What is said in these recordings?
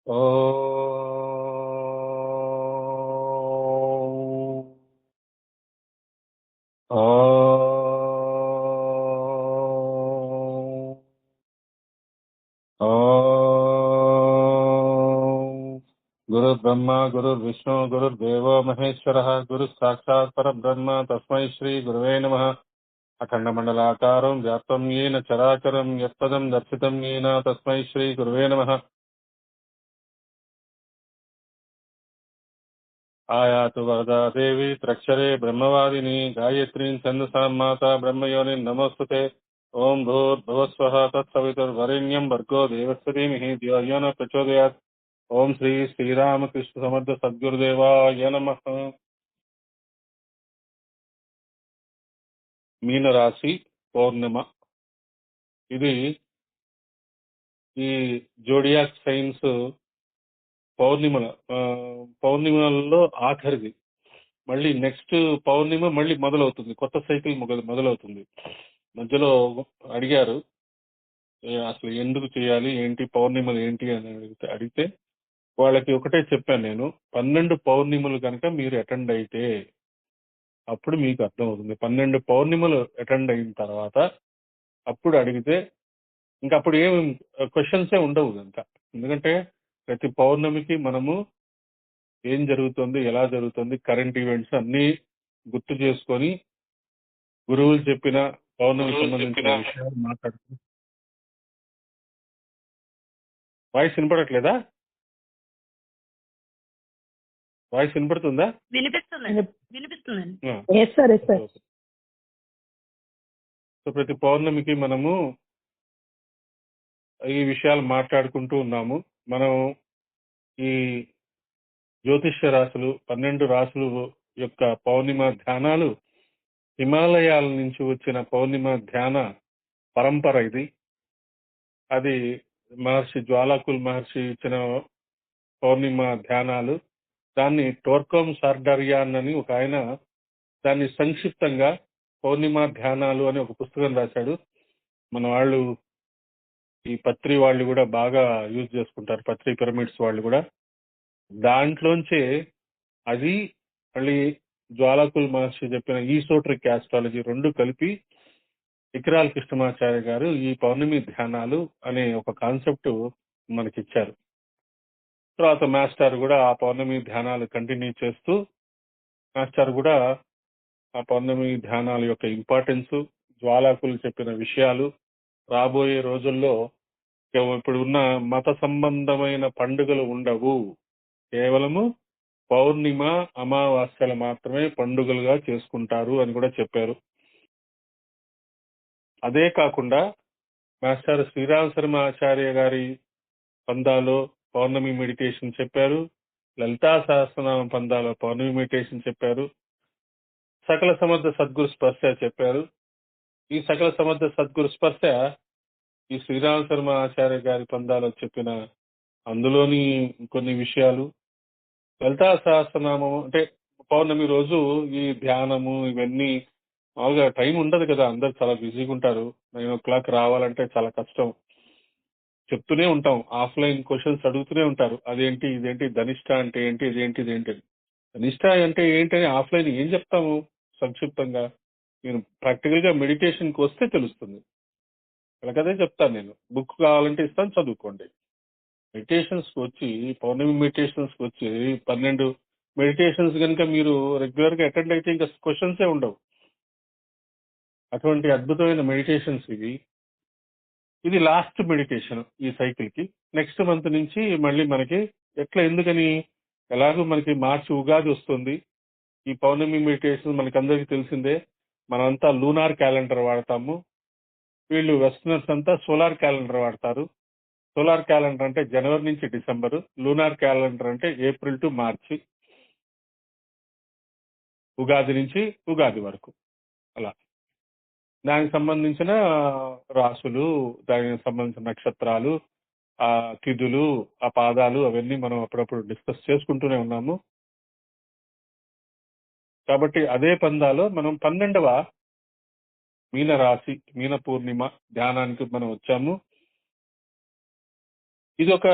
ఓం ఓం ఓం గురుర్బ్రహ్మ గురుర్విష్ణు గురుర్దేవో మహేశ్వరః గురు సాక్షాత్ పరబ్రహ్మ తస్మై శ్రీ గురువే నమః అఖండమండలాకారం వ్యాప్తం येन చరాచరం యత్పదం దర్శితం येन తస్మై శ్రీ గురువే నమః ఆయాతు వరదా దేవి త్రక్షరే బ్రహ్మవాదిని గాయత్రీం ఛందసాం మాతా బ్రహ్మయోనిం నమోస్తుతే ఓం భూర్భువస్వః తత్సవితుర్వరేణ్యం భర్గో దేవस्य ధీమహి ధియో యో నః ప్రచోదయాత్. ఓం శ్రీ శ్రీరామకృష్ణ సమర్థ సద్గురుదేవాయ నమః. మీనరాశి పౌర్ణిమ. ఇది ఈ జోడియాక్ సైన్స్ పౌర్ణిమలలో ఆఖరిది. మళ్ళీ నెక్స్ట్ పౌర్ణిమ మళ్ళీ మొదలవుతుంది, కొత్త సైకిల్ మొదలవుతుంది. మధ్యలో అడిగారు అసలు ఎందుకు చేయాలి, ఏంటి పౌర్ణిమలు ఏంటి అని అడిగితే వాళ్ళకి ఒకటే చెప్పాను నేను, 12 పౌర్ణిమలు కనుక మీరు అటెండ్ అయితే అప్పుడు మీకు అర్థమవుతుంది. 12 పౌర్ణిమలు అటెండ్ అయిన తర్వాత అప్పుడు అడిగితే ఇంకా అప్పుడు ఏం క్వశ్చన్సే ఉండవు ఇంకా. ఎందుకంటే ప్రతి పౌర్ణమికి మనము ఏం జరుగుతుంది, ఎలా జరుగుతుంది, కరెంట్ ఈవెంట్స్ అన్నీ గుర్తు చేసుకొని గురువులు చెప్పిన పౌర్ణమికి సంబంధించిన విషయాలు మాట్లాడుతుంది. వాయిస్ వినపడట్లేదా? వాయిస్ వినపడుతుందా? సో ప్రతి పౌర్ణమికి మనము ఈ విషయాలు మాట్లాడుకుంటూ ఉన్నాము. మనం ఈ జ్యోతిష్య రాశులు 12 రాశులు యొక్క పౌర్ణిమ ధ్యానాలు హిమాలయాల నుంచి వచ్చిన పౌర్ణిమ ధ్యాన పరంపర ఇది. అది మహర్షి జ్వాలాకుల్ మహర్షి ఇచ్చిన పౌర్ణిమ ధ్యానాలు. దాన్ని టోర్కోమ్ సార్డారియాన్ అని ఒక ఆయన దాన్ని సంక్షిప్తంగా పౌర్ణిమ ధ్యానాలు అని ఒక పుస్తకం రాశాడు. మన వాళ్ళు ఈ పత్రి వాళ్ళు కూడా బాగా యూజ్ చేసుకుంటారు, పత్రి పిరమిడ్స్ వాళ్ళు కూడా. దాంట్లోంచే అది మళ్ళీ జ్వాలాకుల్ మహర్షి చెప్పిన ఈసోట్రిక్ ఆస్ట్రాలజీ రెండు కలిపి ఇకిరాల కృష్ణమాచార్య గారు ఈ పౌర్ణమి ధ్యానాలు అనే ఒక కాన్సెప్ట్ మనకిచ్చారు. తర్వాత మాస్టర్ కూడా ఆ పౌర్ణమి ధ్యానాలు కంటిన్యూ చేస్తూ మాస్టర్ కూడా ఆ పౌర్ణమి ధ్యానాల యొక్క ఇంపార్టెన్స్, జ్వాలాకులు చెప్పిన విషయాలు, రాబోయే రోజుల్లో ఇప్పుడు ఉన్న మత సంబంధమైన పండుగలు ఉండవు, కేవలము పౌర్ణిమ అమావాస్యలు మాత్రమే పండుగలుగా చేసుకుంటారు అని కూడా చెప్పారు. అదే కాకుండా మాస్టర్ శ్రీరామ శర్మ ఆచార్య గారి పందాలో పౌర్ణమి మెడిటేషన్ చెప్పారు, లలితా సహస్రనామ పందాలో పౌర్ణమి మెడిటేషన్ చెప్పారు, సకల సమర్థ సద్గురు స్పర్శ చెప్పారు. ఈ సకల సమర్థ సద్గురు స్పర్శ ఈ శ్రీరామ శర్మ ఆచార్య గారి పందాలో చెప్పిన అందులోని కొన్ని విషయాలు, లలితా సహస్రనామం అంటే పౌర్ణమి రోజు ఈ ధ్యానము ఇవన్నీ మామూలుగా టైం ఉండదు కదా, అందరు చాలా బిజీగా ఉంటారు. 9 o'clock రావాలంటే చాలా కష్టం. చెప్తూనే ఉంటాం, ఆఫ్లైన్ క్వశ్చన్స్ అడుగుతూనే ఉంటారు, అదేంటి ఇదేంటి, ధనిష్ట అంటే ఏంటి, ఇదేంటి ఇదేంటి. ధనిష్ట అంటే ఏంటని ఆఫ్లైన్ ఏం చెప్తాము సంక్షిప్తంగా, నేను ప్రాక్టికల్ గా మెడిటేషన్ కి వస్తే తెలుస్తుంది. అలాగదే చెప్తాను, నేను బుక్ కావాలంటే ఇస్తాను, చదువుకోండి. మెడిటేషన్స్ కి వచ్చి పౌర్ణమి మెడిటేషన్స్ కి వచ్చి 12 మెడిటేషన్స్ కనుక మీరు రెగ్యులర్ గా అటెండ్ అయితే ఇంకా క్వశ్చన్సే ఉండవు. అటువంటి అద్భుతమైన మెడిటేషన్స్ ఇవి. ఇది లాస్ట్ మెడిటేషన్ ఈ సైకిల్ కి. నెక్స్ట్ మంత్ నుంచి మళ్ళీ మనకి ఎందుకని ఎలాగో మనకి మార్చి ఉగాది వస్తుంది. ఈ పౌర్ణమి మెడిటేషన్ మనకి అందరికీ తెలిసిందే. మనంతా లూనార్ క్యాలెండర్ వాడతాము, వీళ్ళు వెస్టర్నర్స్ అంతా సోలార్ క్యాలెండర్ వాడతారు. సోలార్ క్యాలెండర్ అంటే జనవరి నుంచి డిసెంబర్, లూనార్ క్యాలెండర్ అంటే ఏప్రిల్ టు మార్చి, ఉగాది నుంచి ఉగాది వరకు. అలా దానికి సంబంధించిన రాసులు, దానికి సంబంధించిన నక్షత్రాలు, ఆ తిథులు, ఆ పాదాలు అవన్నీ మనం అప్పుడప్పుడు డిస్కస్ చేసుకుంటూనే ఉన్నాము. కాబట్టి అదే పందాలో మనం 12వ మీన రాశి మీన పూర్ణిమ ధ్యానానికి మనం వచ్చాము. ఇదొక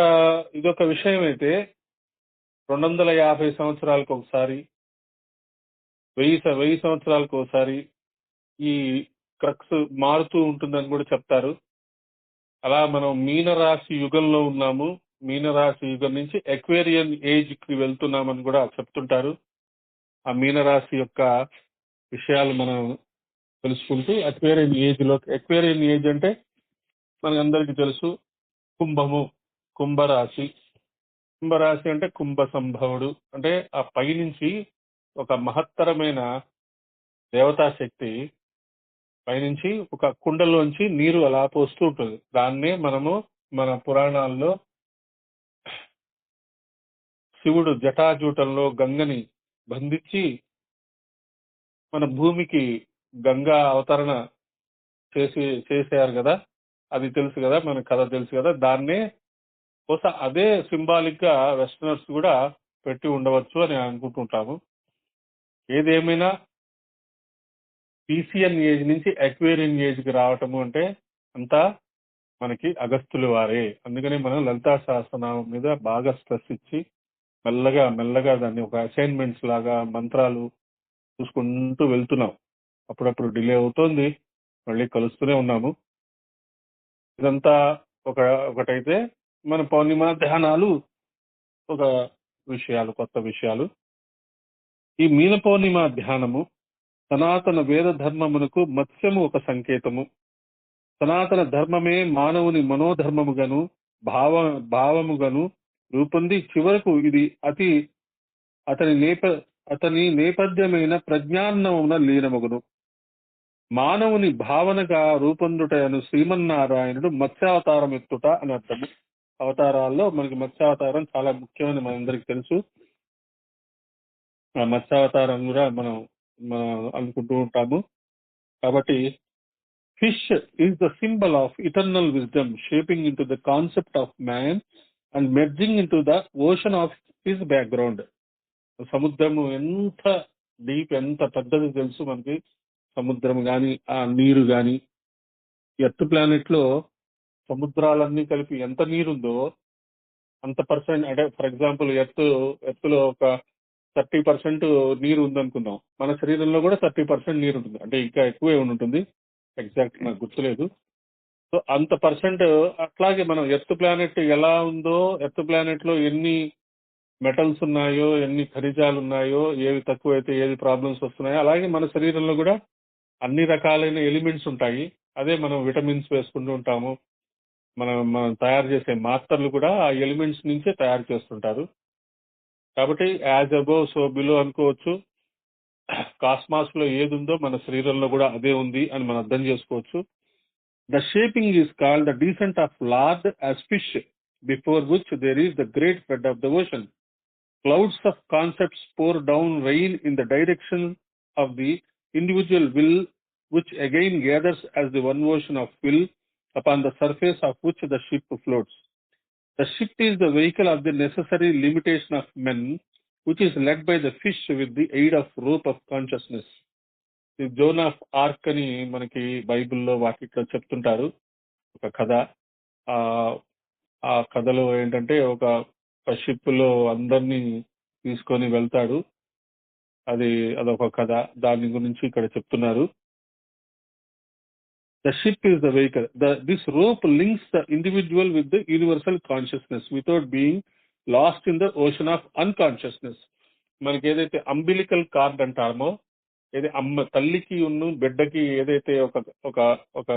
ఇదొక విషయం అయితే 250 సంవత్సరాలకు ఒకసారి 1000 సంవత్సరాలకు ఒకసారి ఈ క్రక్స్ మారుతూ ఉంటుందని కూడా చెప్తారు. అలా మనం మీనరాశి యుగంలో ఉన్నాము. మీనరాశి యుగం నుంచి ఎక్వేరియన్ ఏజ్ కి వెళ్తున్నామని కూడా చెప్తుంటారు. ఆ మీనరాశి యొక్క విషయాలు మనం తెలుసుకుంటూ ఎక్వేరియన్ ఏజ్ అంటే మనకందరికీ తెలుసు కుంభరాశి. కుంభరాశి అంటే కుంభ సంభవుడు, అంటే ఆ పైనుంచి ఒక మహత్తరమైన దేవతా శక్తి పైనుంచి ఒక కుండలోంచి నీరు అలా పోస్తూ ఉంటుంది. దాన్నే మనము మన పురాణాల్లో శివుడు జటాజూటంలో గంగని బంధించి మన భూమికి గంగా అవతరణ చేశారు కదా. అది తెలుసు కదా, మన కథ తెలుసు కదా. దాన్నే బహుశా అదే సింబాలిక్ గా వెస్టర్నర్స్ కూడా పెట్టి ఉండవచ్చు అని అనుకుంటుంటాము. ఏదేమైనా పీసియన్ ఏజ్ నుంచి ఎక్వేరియన్ ఏజ్ కి రావటము అంటే అంతా మనకి అగస్త్యుల వారే. అందుకని మనం లలితా సహస్రనామం మీద బాగా స్ట్రెస్ ఇచ్చి మెల్లగా మెల్లగా దాన్ని ఒక అసైన్మెంట్స్ లాగా మంత్రాలు చూసుకుంటూ వెళ్తున్నాం. అప్పుడప్పుడు డిలే అవుతోంది, మళ్ళీ కలుస్తూనే ఉన్నాము. ఇదంతా ఒకటైతే మన పౌర్ణిమ ధ్యానాలు ఒక కొత్త విషయాలు. ఈ మీన పౌర్ణిమ ధ్యానము సనాతన వేద ధర్మమునకు మత్స్యము ఒక సంకేతము. సనాతన ధర్మమే మానవుని మనోధర్మముగాను భావముగాను రూపొంది చివరకు ఇది అతని నేపథ్యమైన ప్రజ్ఞాన్నమున లీనమగును. మానవుని భావనగా రూపొందుటను శ్రీమన్నారాయణుడు మత్స్యావతారం ఎత్తుట అని అర్థము. అవతారాల్లో మనకి మత్స్యావతారం చాలా ముఖ్యమని మనందరికి తెలుసు. ఆ మత్స్యావతారం కూడా మనం అనుకుంటూ ఉంటాము. కాబట్టి fish is the symbol of eternal wisdom shaping in to the concept of man and merging in to the ocean of his background. సముద్రము ఎంత డీప్, ఎంత పెద్దది తెలుసు మనకి. సముద్రం గాని, ఆ నీరు గాని, ఎర్త్ ప్లానెట్ లో సముద్రాలన్నీ కలిపి ఎంత నీరుందో అంత పర్సెంట్, అంటే ఫర్ ఎగ్జాంపుల్ ఎర్త్ లో ఒక 30% నీరు ఉందనుకుందాం. మన శరీరంలో కూడా 30% నీరు ఉంటుంది, అంటే ఇంకా ఎక్కువే ఉంటుంది. ఎగ్జాక్ట్ నాకు గుర్తులేదు. సో అంత పర్సెంట్. అట్లాగే మనం ఎర్త్ ప్లానెట్ ఎలా ఉందో, ఎర్త్ ప్లానెట్ లో ఎన్ని మెటల్స్ ఉన్నాయో, ఎన్ని ఖనిజాలు ఉన్నాయో, ఏవి తక్కువైతే ఏది ప్రాబ్లమ్స్ వస్తున్నాయో, అలాగే మన శరీరంలో కూడా అన్ని రకాలైన ఎలిమెంట్స్ ఉంటాయి. అదే మనం విటమిన్స్ వేసుకుంటూ ఉంటాము. మనం తయారు చేసే మాత్రలు కూడా ఆ ఎలిమెంట్స్ నుంచే తయారు చేస్తుంటారు. కాబట్టి యాజ్ అబోవ్ సో బిలో అనుకోవచ్చు. కాస్మాస్ లో ఏది ఉందో మన శరీరంలో కూడా అదే ఉంది అని మనం అర్థం చేసుకోవచ్చు. The shaping is called the descent of lord as fish before which there is the great flood of the ocean. Clouds of concepts pour down rain in the direction of the individual will, which again gathers as the one ocean of will upon the surface of which the ship floats. The ship is the vehicle of the necessary limitation of men, which is led by the fish with the aid of rope of consciousness. The Joan of Arc అని మనకి బైబిల్లో వాటిలో చెప్తుంటారు ఒక కథ. ఆ కథలో ఏంటంటే ఒక షిప్ లో అందరినీ తీసుకొని వెళ్తాడు. అదొక కథ. దాని గురించి ఇక్కడ చెప్తున్నారు. The ship is the vehicle. This rope links the individual with the universal consciousness without being last in the ocean of unconsciousness. మనకి ఏదైతే అంబిలికల్ కార్డ్ అంటామో, తల్లికి బిడ్డకి ఏదైతే ఒక ఒక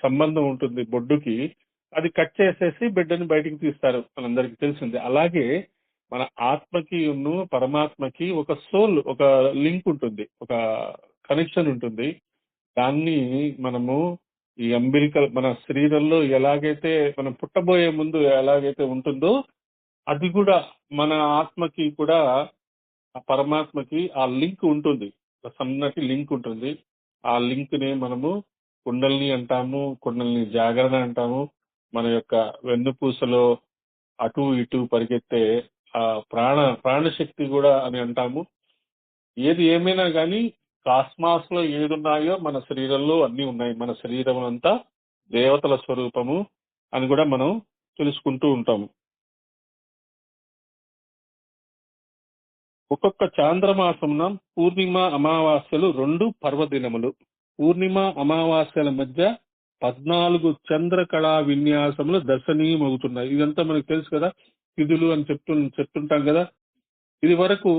సంబంధం ఉంటుంది బొడ్డుకి, అది కట్ చేసేసి బిడ్డని బయటికి తీస్తారు, మనందరికి తెలిసిందే. అలాగే మన ఆత్మకి పరమాత్మకి ఒక సోల్, ఒక లింక్ ఉంటుంది, ఒక కనెక్షన్ ఉంటుంది. దాన్ని మనము ఈ అంబిలికల్, మన శరీరంలో ఎలాగైతే మనం పుట్టబోయే ముందు ఎలాగైతే ఉంటుందో, అది కూడా మన ఆత్మకి కూడా, ఆ పరమాత్మకి ఆ లింక్ ఉంటుంది, సన్నటి లింక్ ఉంటుంది. ఆ లింక్ ని మనము కుండల్ని అంటాము, కుండల్ని జాగరణ అంటాము. మన యొక్క వెన్నుపూసలో అటు ఇటు పరిగెత్తే ఆ ప్రాణశక్తి కూడా అని అంటాము. ఏది ఏమైనా కానీ కాస్మాస్ లో ఏదున్నాయో మన శరీరంలో అన్ని ఉన్నాయి. మన శరీరం అంతా దేవతల స్వరూపము అని కూడా మనం తెలుసుకుంటూ ఉంటాము. ఒక్కొక్క చాంద్రమాసమున పూర్ణిమ అమావాస్యలు 2 పర్వదినములు. పూర్ణిమ అమావాస్యల మధ్య 14 చంద్రకళా విన్యాసములు దర్శనీయమవుతున్నాయి. ఇదంతా మనకు తెలుసు కదా, తిథులు అని చెప్తుంటాం కదా. ఇది వరకు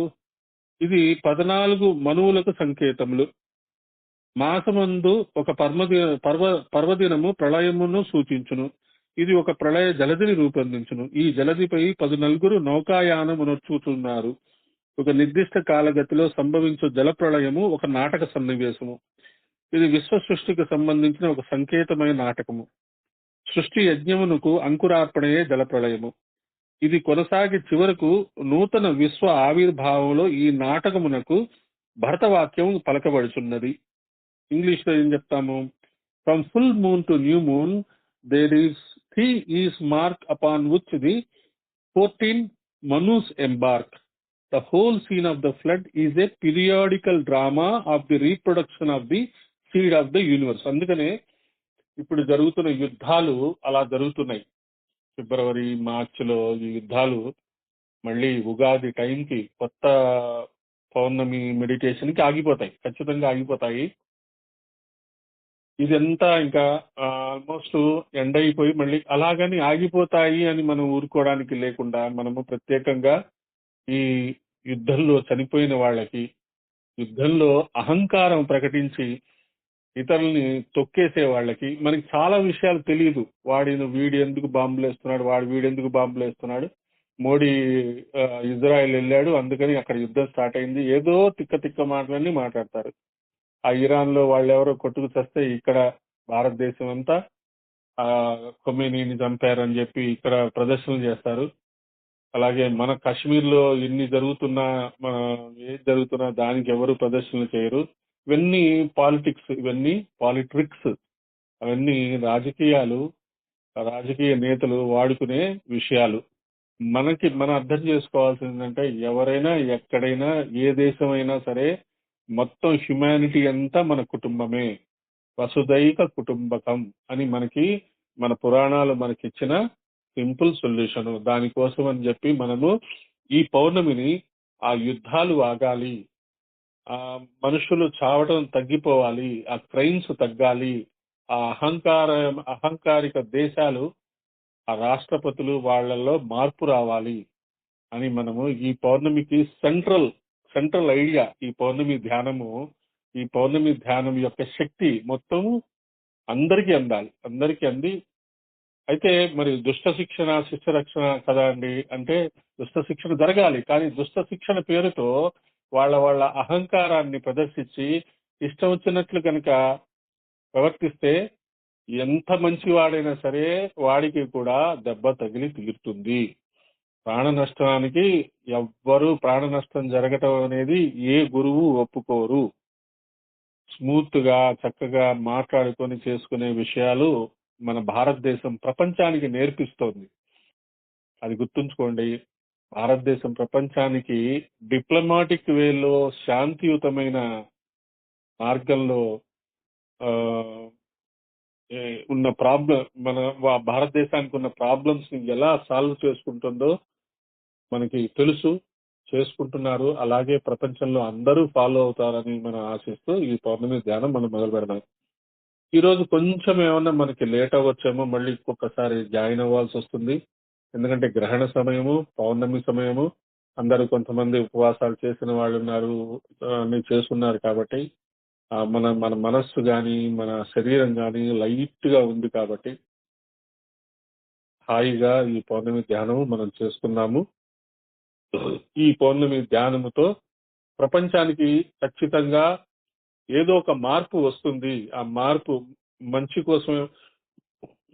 ఇది 14 మనువులకు సంకేతములు. మాసమందు ఒక పర్వదినము ప్రళయమును సూచించును. ఇది ఒక ప్రళయ జలధిని రూపొందించును. ఈ జలధిపై 14 నౌకాయానమునర్చుతున్నారు. ఒక నిర్దిష్ట కాలగతిలో సంభవించు జల ప్రళయము ఒక నాటక సన్నివేశము. ఇది విశ్వ సృష్టికి సంబంధించిన ఒక సంకేతమైన నాటకము. సృష్టి యజ్ఞమునకు అంకురార్పణయే జల ప్రళయము. ఇది కొనసాగి చివరకు నూతన విశ్వ ఆవిర్భావంలో ఈ నాటకమునకు భరతవాక్యం పలకబడుచున్నది. ఇంగ్లీష్ లో ఏం చెప్తాము? From full moon to new moon there is mark upon which the 14 Manus embark. The whole scene of the flood is a periodical drama of the reproduction of the seed of the universe. అందుకనే ఇప్పుడు జరుగుతున్న యుద్ధాలు అలా జరుగుతున్నాయి. ఫిబ్రవరి, మార్చిలో ఈ యుద్ధాలు మళ్ళీ ఉగాది టైంకి కొత్త పౌర్ణమి మెడిటేషన్ కి ఆగిపోతాయి, ఖచ్చితంగా ఆగిపోతాయి. ఇదంతా ఇంకా ఆల్మోస్ట్ ఎండ్ అయిపోయి మళ్ళీ అలాగని ఆగిపోతాయి అని మనం ఊరుకోవడానికి లేకుండా మనము ప్రత్యేకంగా ఈ యుద్ధంలో చనిపోయిన వాళ్ళకి, యుద్ధంలో అహంకారం ప్రకటించి ఇతరుల్ని తొక్కేసే వాళ్ళకి మనకి చాలా విషయాలు తెలియదు. వీడు ఎందుకు బాంబులు వేస్తున్నాడు, వీడెందుకు బాంబులు వేస్తున్నాడు, మోడీ ఇజ్రాయెల్ వెళ్ళాడు అందుకని అక్కడ యుద్ధం స్టార్ట్ అయింది, ఏదో తిక్క మాటలన్నీ మాట్లాడతారు. ఆ ఇరాన్ లో వాళ్ళెవరో కొట్టుకు చస్తే ఇక్కడ భారతదేశం అంతా ఖొమేనీని చంపారని చెప్పి ఇక్కడ ప్రదర్శనలు చేస్తారు. అలాగే మన కాశ్మీర్ లో ఏది జరుగుతున్నా దానికి ఎవరు ప్రదర్శనలు చేయరు. ఇవన్నీ పాలిటిక్స్, ఇవన్నీ పాలిట్రిక్స్, అవన్నీ రాజకీయ నేతలు వాడుకునే విషయాలు. మనం అర్థం చేసుకోవాల్సిందంటే ఎవరైనా ఎక్కడైనా ఏ దేశమైనా సరే మొత్తం హ్యుమానిటీ అంతా మన కుటుంబమే, వసుదైక కుటుంబకం అని మన పురాణాలు మనకిచ్చిన సింపుల్ సొల్యూషన్. దానికోసం అని చెప్పి మనము ఈ పౌర్ణమిని ఆ యుద్ధాలు ఆగాలి, ఆ మనుషులు చావటం తగ్గిపోవాలి, ఆ క్రైమ్స్ తగ్గాలి, ఆ అహంకారిక దేశాలు, ఆ రాష్ట్రపతులు వాళ్ళల్లో మార్పు రావాలి అని మనము ఈ పౌర్ణమికి సెంట్రల్ ఐడియా. ఈ పౌర్ణమి ధ్యానం యొక్క శక్తి మొత్తము అందరికీ అంది. అయితే మరి దుష్ట శిక్షణ శిష్ట రక్షణ కదా అండి, అంటే దుష్ట శిక్షణ జరగాలి, కానీ దుష్ట శిక్షణ పేరుతో వాళ్ళ అహంకారాన్ని ప్రదర్శించి ఇష్టం వచ్చినట్లు కనుక ప్రవర్తిస్తే ఎంత మంచివాడైనా సరే వాడికి కూడా దెబ్బ తగిలి తీరుతుంది. ప్రాణ నష్టం జరగటం అనేది ఏ గురువు ఒప్పుకోరు. స్మూత్ గా చక్కగా మాట్లాడుకొని చేసుకునే విషయాలు మన భారతదేశం ప్రపంచానికి నేర్పిస్తోంది. అది గుర్తుంచుకోండి. భారతదేశం ప్రపంచానికి డిప్లొమాటిక్ వేలో శాంతియుతమైన మార్గంలో ఉన్న భారతదేశానికి ఉన్న ప్రాబ్లమ్స్ ని ఎలా సాల్వ్ చేసుకుంటుందో మనకి తెలుసు, చేసుకుంటున్నారు. అలాగే ప్రపంచంలో అందరూ ఫాలో అవుతారని మనం ఆశిస్తూ ఈ పౌర్ణమి ధ్యానం మనం మొదలు పెడదాం. ఈ రోజు కొంచెం ఏమన్నా మనకి లేట్ అవ్వచ్చేమో, మళ్ళీ ఇంకొకసారి జాయిన్ అవ్వాల్సి వస్తుంది. ఎందుకంటే గ్రహణ సమయము, పౌర్ణమి సమయము, అందరూ కొంతమంది ఉపవాసాలు చేసిన వాళ్ళు ఉన్నారు, అన్ని చేస్తున్నారు. కాబట్టి మన మనస్సు గాని మన శరీరం గాని లైట్ గా ఉంది. కాబట్టి హాయిగా ఈ పౌర్ణమి ధ్యానం మనం చేసుకున్నాము. ఈ పౌర్ణమి ధ్యానముతో ప్రపంచానికి ఖచ్చితంగా ఏదో ఒక మార్పు వస్తుంది. ఆ మార్పు మంచి కోసం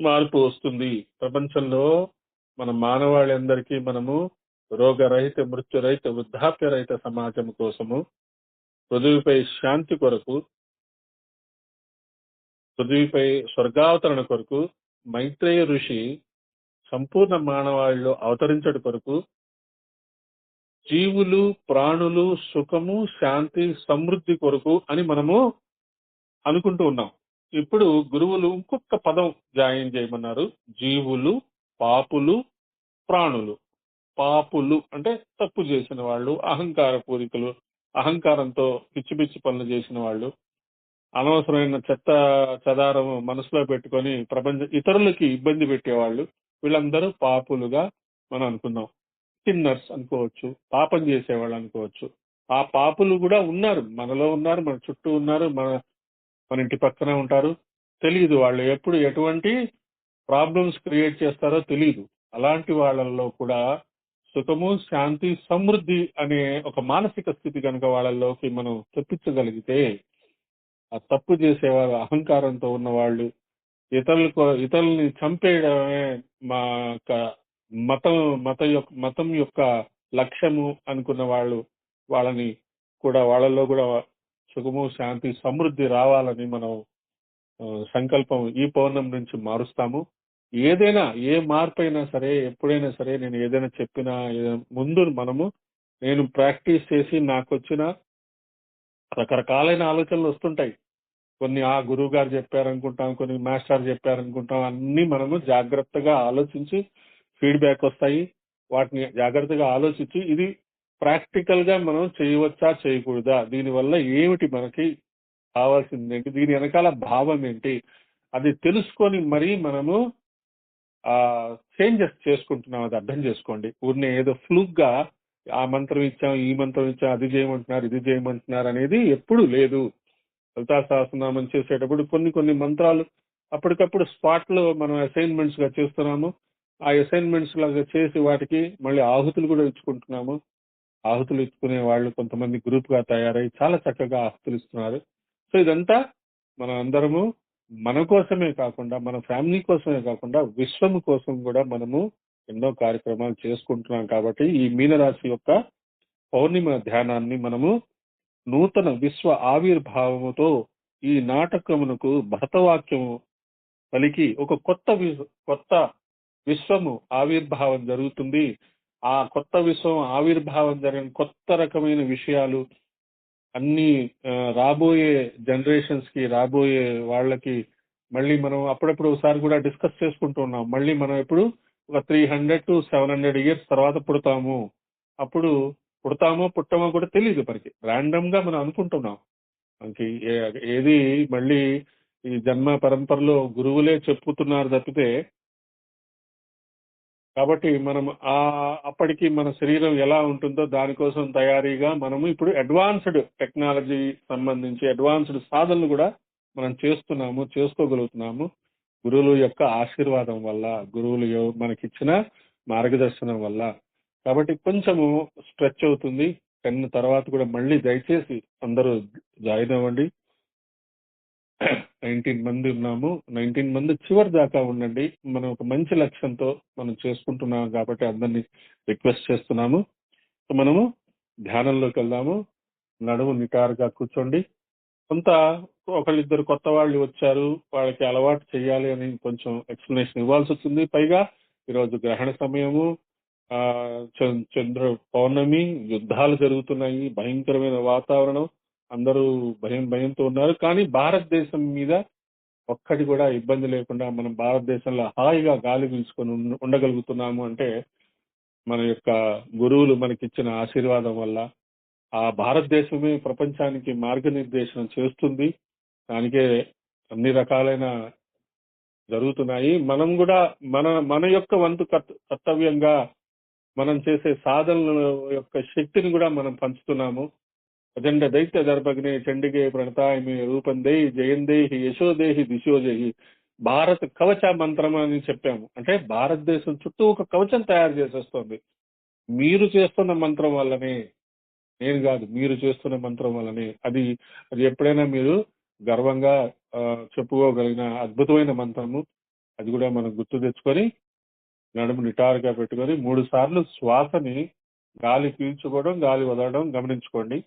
మార్పు వస్తుంది. ప్రపంచంలో మన మానవాళిందరికీ మనము రోగరహిత, మృత్యురహిత, వృద్ధాప్యరహిత సమాజం కోసము, పృథివీపై శాంతి కొరకు, పృథివీపై స్వర్గావతరణ కొరకు మైత్రేయ ఋషి సంపూర్ణ మానవాళిలో అవతరించడం కొరకు జీవులు, ప్రాణులు సుఖము, శాంతి, సమృద్ధి కొరకు అని మనము అనుకుంటూ ఉన్నాం. ఇప్పుడు గురువులు ఇంకొక పదం జాయిన్ చేయమన్నారు, జీవులు, పాపులు, ప్రాణులు. పాపులు అంటే తప్పు చేసిన వాళ్ళు, అహంకార పూరికులు, అహంకారంతో పిచ్చి పిచ్చి పనులు చేసిన వాళ్ళు, అనవసరమైన చెత్త చెదారం మనసులో పెట్టుకొని ఇతరులకి ఇబ్బంది పెట్టేవాళ్ళు, వీళ్ళందరూ పాపులుగా మనం అనుకున్నాం. సిన్నర్స్ అనుకోవచ్చు, పాపం చేసేవాళ్ళు అనుకోవచ్చు. ఆ పాపులు కూడా ఉన్నారు, మనలో ఉన్నారు, మన చుట్టూ ఉన్నారు, మన ఇంటి పక్కనే ఉంటారు. తెలియదు వాళ్ళు ఎప్పుడు ఎటువంటి ప్రాబ్లమ్స్ క్రియేట్ చేస్తారో తెలియదు. అలాంటి వాళ్ళల్లో కూడా సుఖము, శాంతి, సమృద్ధి అనే ఒక మానసిక స్థితి కనుక వాళ్ళలోకి మనం తెప్పించగలిగితే, ఆ తప్పు చేసేవారు, అహంకారంతో ఉన్నవాళ్ళు, ఇతరుల్ని చంపేయడమే మా యొక్క మతం మతం యొక్క లక్ష్యము అనుకున్న వాళ్ళు, వాళ్ళని కూడా వాళ్ళల్లో కూడా సుఖము, శాంతి, సమృద్ధి రావాలని మనం సంకల్పం ఈ పౌర్ణమి నుంచి మారుస్తాము. ఏదైనా ఏ మార్పు అయినా సరే, ఎప్పుడైనా సరే, నేను ఏదైనా చెప్పినా ముందు నేను ప్రాక్టీస్ చేసి నాకు వచ్చిన రకరకాలైన ఆలోచనలు వస్తుంటాయి. కొన్ని ఆ గురువు గారు చెప్పారనుకుంటాం, కొన్ని మాస్టర్ చెప్పారనుకుంటాం, అన్ని మనము జాగ్రత్తగా ఆలోచించి ఫీడ్బ్యాక్ వస్తాయి. వాటిని జాగ్రత్తగా ఆలోచించి ఇది ప్రాక్టికల్ గా మనం చేయవచ్చా, చేయకూడదా, దీనివల్ల ఏమిటి మనకి కావాల్సింది ఏంటి, దీని వెనకాల భావం ఏంటి, అది తెలుసుకొని మరీ మనము ఆ చేంజెస్ చేసుకుంటున్నాం. అది అర్థం చేసుకోండి. ఊరినే ఏదో ఫ్లూక్ గా ఆ మంత్రం ఇచ్చాం, ఈ మంత్రం ఇచ్చాం, అది చేయమంటున్నారు, ఇది చేయమంటున్నారు అనేది ఎప్పుడు లేదు. లలితా సహస్రనామం చేసేటప్పుడు కొన్ని మంత్రాలు అప్పటికప్పుడు స్పాట్ లో మనం అసైన్మెంట్స్ గా చేస్తున్నాము. ఆ అసైన్మెంట్స్ లాగా చేసి వాటికి మళ్ళీ ఆహుతులు కూడా ఇచ్చుకుంటున్నాము. ఆహుతులు ఇచ్చుకునే వాళ్ళు కొంతమంది గ్రూప్ గా తయారై చాలా చక్కగా ఆహుతులు ఇస్తున్నారు. సో ఇదంతా మనం అందరము మన కోసమే కాకుండా, మన ఫ్యామిలీ కోసమే కాకుండా, విశ్వం కోసం కూడా మనము ఎన్నో కార్యక్రమాలు చేసుకుంటున్నాం. కాబట్టి ఈ మీనరాశి యొక్క పౌర్ణిమ ధ్యానాన్ని మనము నూతన విశ్వ ఆవిర్భావముతో ఈ నాటకమునకు భరతవాక్యము పలికి ఒక కొత్త విశ్వము ఆవిర్భావం జరుగుతుంది. ఆ కొత్త విశ్వం ఆవిర్భావం జరిగిన కొత్త రకమైన విషయాలు అన్ని రాబోయే జనరేషన్స్ కి, రాబోయే వాళ్ళకి మళ్ళీ మనం అప్పుడప్పుడు ఒకసారి కూడా డిస్కస్ చేసుకుంటూ ఉన్నాం. మళ్ళీ మనం ఎప్పుడు ఒక 300 to 700 ఇయర్స్ తర్వాత పుడతాము. అప్పుడు పుడతామో పుట్టమో కూడా తెలియదు. మనకి ర్యాండమ్ గా మనం అనుకుంటున్నాం. మనకి ఏది మళ్ళీ ఈ జన్మ పరంపరలో గురువులే చెప్పుతున్నారు తప్పితే, కాబట్టి మనం అప్పటికి మన శరీరం ఎలా ఉంటుందో దానికోసం తయారీగా మనము ఇప్పుడు అడ్వాన్స్డ్ టెక్నాలజీ సంబంధించి అడ్వాన్స్డ్ సాధనలు కూడా మనం చేసుకోగలుగుతున్నాము. గురువుల యొక్క ఆశీర్వాదం వల్ల, గురువులు మనకిచ్చిన మార్గదర్శనం వల్ల. కాబట్టి కొంచెము స్ట్రెచ్ అవుతుంది. 10 తర్వాత కూడా మళ్ళీ దయచేసి అందరూ జాయిన్ అవ్వండి. 19 మంది ఉన్నాము. 19 మంది చివరి దాకా ఉండండి. మనం ఒక మంచి లక్ష్యంతో మనం చేసుకుంటున్నాం కాబట్టి అందరినీ రిక్వెస్ట్ చేస్తున్నాము. మనము ధ్యానంలోకి వెళ్దాము. నడుము నిటారుగా కూర్చోండి. కొంత ఒకళ్ళిద్దరు కొత్త వాళ్ళు వచ్చారు, వాళ్ళకి అలవాటు చేయాలి అని కొంచెం ఎక్స్ప్లెనేషన్ ఇవ్వాల్సి వచ్చింది. పైగా ఈరోజు గ్రహణ సమయము, ఆ చంద్ర పౌర్ణమి, యుద్ధాలు జరుగుతున్నాయి, భయంకరమైన వాతావరణం, అందరూ భయంతో ఉన్నారు. కానీ భారతదేశం మీద ఒక్కటి కూడా ఇబ్బంది లేకుండా మనం భారతదేశంలో హాయిగా గాలి పీల్చుకొని ఉండగలుగుతున్నాము అంటే మన యొక్క గురువులు మనకిచ్చిన ఆశీర్వాదం వల్ల. ఆ భారతదేశమే ప్రపంచానికి మార్గనిర్దేశనం చేస్తుంది. దానికే అన్ని రకాలైన జరుగుతున్నాయి. మనం కూడా మన యొక్క వంతు కర్తవ్యంగా మనం చేసే సాధనల యొక్క శక్తిని కూడా మనం పంచుతున్నాము. అజెండ దైత్య దర్భగ్నే చండిగే ప్రణతాయమి రూపందేహి జయందేహి యశోదేహి దిశోదేహి భారత్ కవచ మంత్రం అని చెప్పాము. అంటే భారతదేశం చుట్టూ ఒక కవచం తయారు చేసేస్తోంది. మీరు చేస్తున్న మంత్రం వల్లనే, నేను కాదు, మీరు చేస్తున్న మంత్రం వల్లనే. అది ఎప్పుడైనా మీరు గర్వంగా చెప్పుకోగలిగిన అద్భుతమైన మంత్రము. అది కూడా మనం గుర్తు తెచ్చుకొని నడుము నిటారుగా పెట్టుకొని 3 సార్లు శ్వాసని గాలి పీల్చుకోవడం, గాలి వదలడం గమనించుకోండి.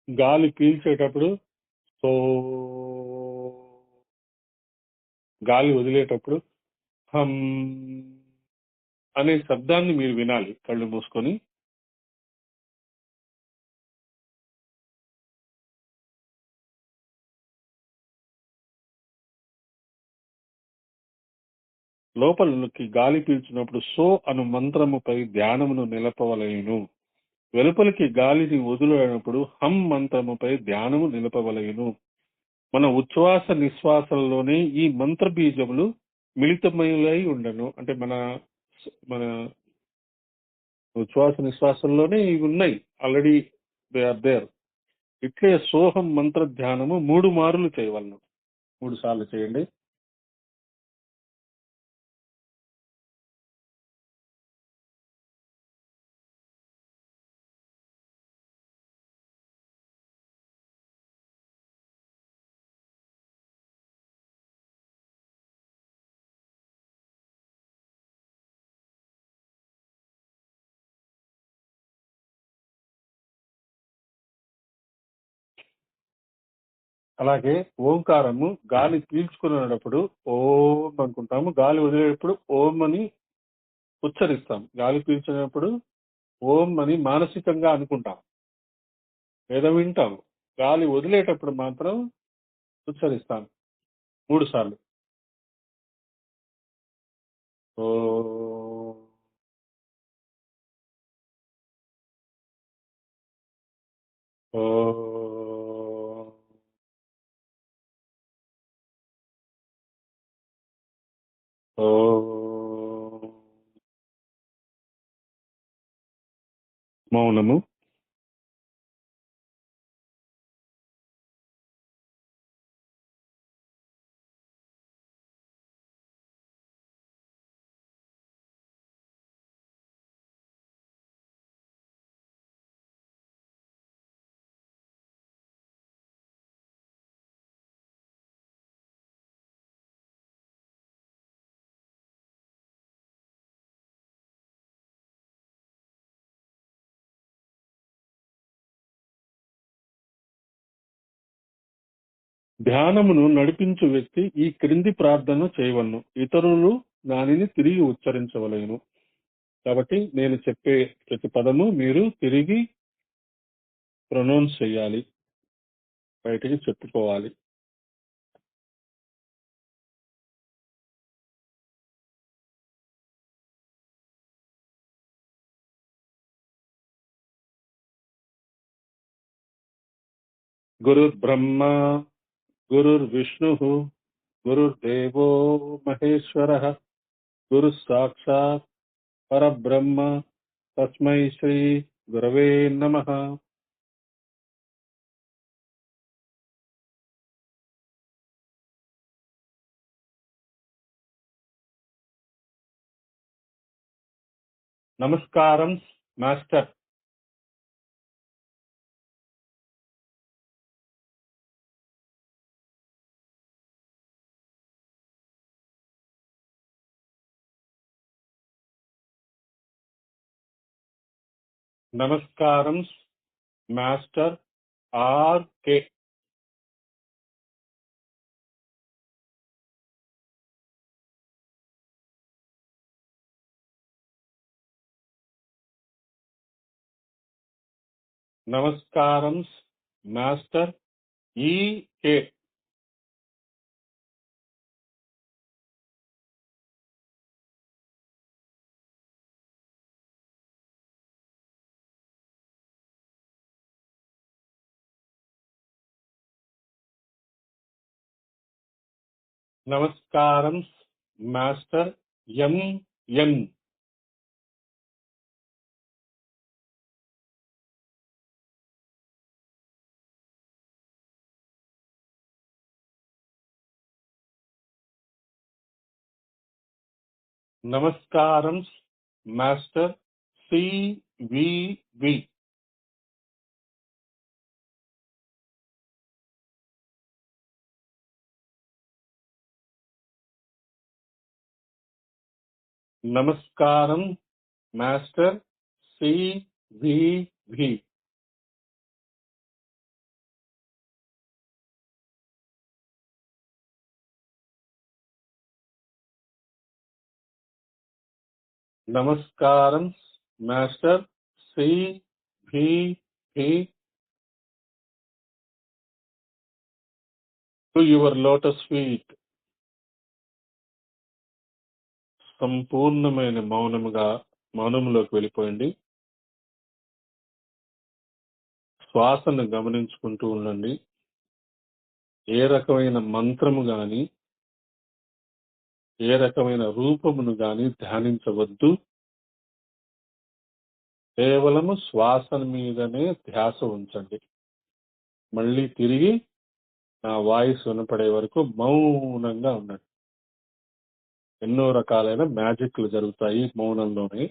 గాలి పీల్చేటప్పుడు సో, గాలి వదిలేటప్పుడు హమ్ అనే శబ్దాన్ని మీరు వినాలి కళ్ళు మూసుకొని. లోపలికి గాలి పీల్చినప్పుడు సో అను మంత్రముపై ధ్యానమును నిలపవలయును. వెలుపలికి గాలిని వదిలినప్పుడు హం మంత్రముపై ధ్యానము నిలపవలయును. మన ఉచ్ఛ్వాస నిశ్వాసంలోనే ఈ మంత్ర బీజములు మిళితమై ఉండను. అంటే మన మన ఉచ్ఛ్వాస నిశ్వాసంలోనే ఇవి ఉన్నాయి, ఆల్రెడీ దే ఆర్ దేర్. ఇట్లే సోహం మంత్ర ధ్యానము 3 మారులు చేయవలను. 3 సార్లు చేయండి. అలాగే ఓంకారము గాలి పీల్చుకునేటప్పుడు ఓం అనుకుంటాము, గాలి వదిలేటప్పుడు ఓం అని ఉచ్చరిస్తాం. గాలి పీల్చినప్పుడు ఓం అని మానసికంగా అనుకుంటాం లేదా వింటాము. గాలి వదిలేటప్పుడు మాత్రం ఉచ్చరిస్తాం 3 సార్లు. ఓ ఓ ఓ మౌనము. ధ్యానమును నడిపించు వ్యక్తి ఈ క్రింది ప్రార్థన చేయవలను. ఇతరులు దానిని తిరిగి ఉచ్చరించవలేను. కాబట్టి నేను చెప్పే ప్రతి పదము మీరు తిరిగి ప్రొనౌన్స్ చేయాలి, బయటికి చెప్పుకోవాలి. గురుర్ బ్రహ్మ, గురుర్ విష్ణు, గురుర్దేవో మహేశ్వర, గురు సాక్షాత్ పరబ్రహ్మ, తస్మై శ్రీ గురవే నమః. నమస్కారం మాస్టర్. నమస్కారం మాస్టర్ ఆర్కే. నమస్కారం మాస్టర్ ఈకే. నమస్కారం మాస్టర్ ఎంఎన్. నమస్కారం మాస్టర్ సివివి. నమస్కారం మాస్టర్ సివివి. నమస్కారం master C V V to your lotus feet. సంపూర్ణమైన మౌనంలోకి వెళ్ళిపోయింది. శ్వాసను గమనించుకుంటూ ఉండండి. ఏ రకమైన మంత్రము గాని ఏ రకమైన రూపమును గాని ధ్యానించవద్దు. కేవలము శ్వాస మీదనే ధ్యాస ఉంచండి. మళ్ళీ తిరిగి నా వాయిస్ వినపడే వరకు మౌనంగా ఉండండి. ఎన్నో రకాలైన మ్యాజిక్లు జరుగుతాయి మౌనంలోనే.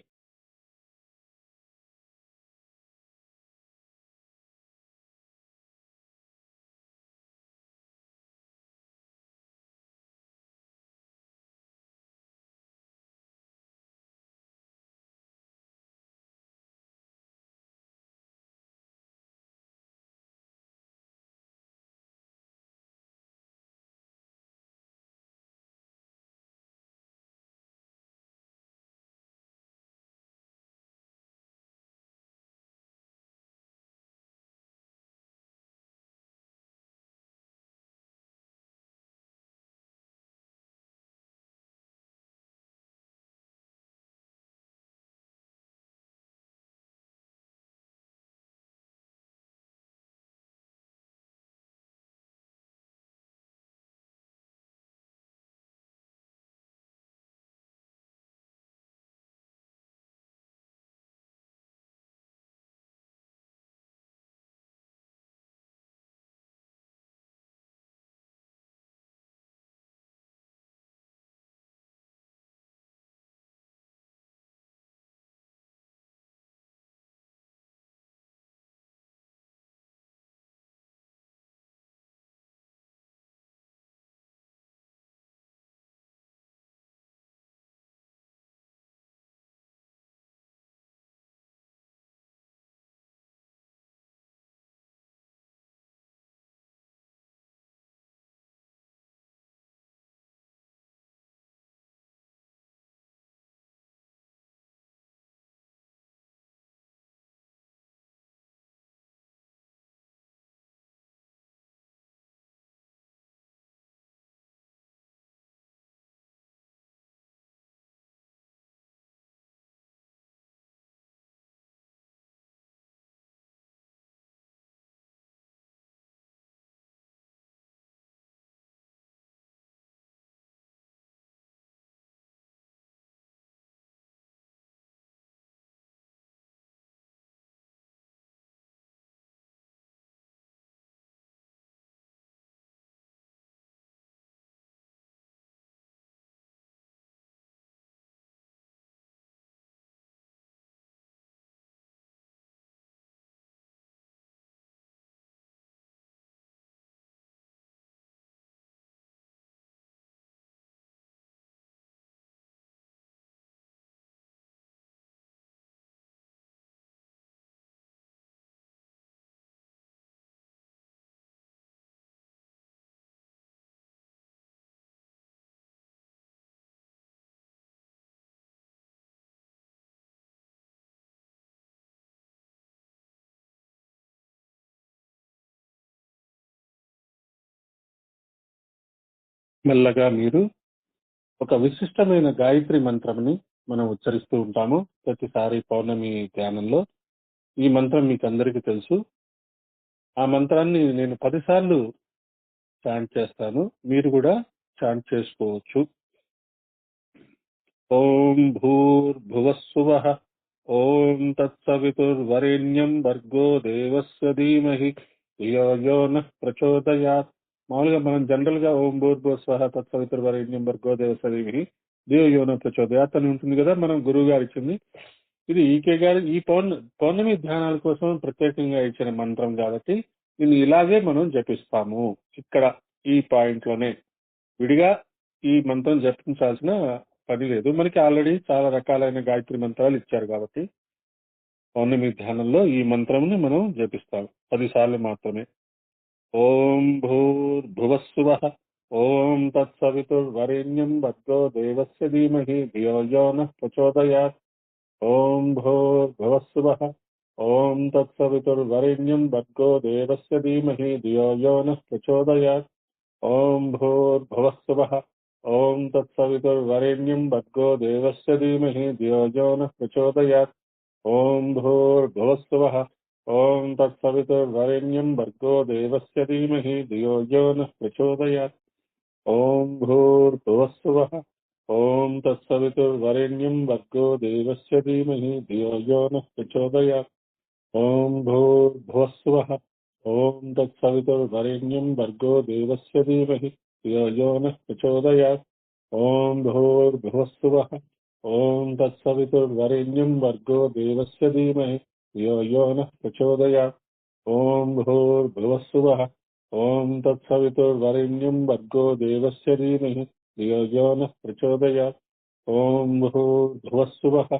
మెల్లగా మీరు ఒక విశిష్టమైన గాయత్రి మంత్రంని మనం ఉచ్చరిస్తూ ఉంటాము ప్రతిసారి పౌర్ణమి ధ్యానంలో. ఈ మంత్రం మీకు అందరికీ తెలుసు. ఆ మంత్రాన్ని నేను 10 సార్లు చాంట్ చేస్తాను. మీరు కూడా చాంట్ చేసుకోవచ్చు. ఓం భూర్భువస్సువః ఓం తత్సవితుర్వరేణ్యం భర్గో దేవస్య ధీమహి ధియో యో నః ప్రచోదయాత్. మామూలుగా మనం జనరల్ గా ఓం భూర్భువస్వః తత్సవితుర్వరేణ్యం భర్గో దేవస్య ధీమహి ధియో యో నః ప్రచోదయాత్ అని ఉంటుంది కదా, మనం గురువు గారు ఇచ్చింది. ఇది ఈకే గారు ఈ పౌర్ణమి ధ్యానాల కోసం ప్రత్యేకంగా ఇచ్చిన మంత్రం కాబట్టి దీన్ని ఇలాగే మనం జపిస్తాము. ఇక్కడ ఈ పాయింట్ లోనే విడిగా ఈ మంత్రం జపించాల్సిన పని లేదు. మనకి ఆల్రెడీ చాలా రకాలైన గాయత్రి మంత్రాలు ఇచ్చారు కాబట్టి పౌర్ణమి ధ్యానంలో ఈ మంత్రంని మనం జపిస్తాం 10 సార్లు మాత్రమే. ఓం భూర్భువస్సువః ఓం తత్సవితుర్వరేణ్యం భర్గో దేవస్య ధీమహి ధియో యో నః ప్రచోదయాత్. ఓం భూర్భువస్సువః ఓం తత్సవితుర్వరేణ్యం భర్గో దేవస్య ధీమహి ధియో యో నః ప్రచోదయాత్ ఓం భూర్భువస్సువః ఓం తత్సవితుర్వరేణ్యం భర్గో దేవస్య ధీమహి ధియో యో నః ప్రచోదయాత్ ఓం భూర్భువస్సువః ఓం తత్సవితుర్వరేణ్యం భర్గో దేవస్య ధీమహి ధియో యో నః ప్రచోదయాత్ ఓం భూర్భువస్సువః ఓం తత్సవితుర్వరేణ్యం భర్గో దేవస్య ధీమహి ధియో యో నః ప్రచోదయాత్ ఓం భూర్భువస్సువః ఓం తత్సవితుర్వరేణ్యం భర్గో దేవస్య ధీమహి ధియో యో నః ప్రచోదయాత్ ఓం భూర్భువస్సువః ఓం తత్సవితుర్వరేణ్యం భర్గో దేవస్య ధీమహి ధియో యో నః ప్రచోదయాత్ ఓం భూర్భువస్సువః ఓం తత్సవితుర్వరేణ్యం భర్గో దేవస్య ధీమహి ధియో యో నః ప్రచోదయాత్ ఓం భూర్భువస్సువః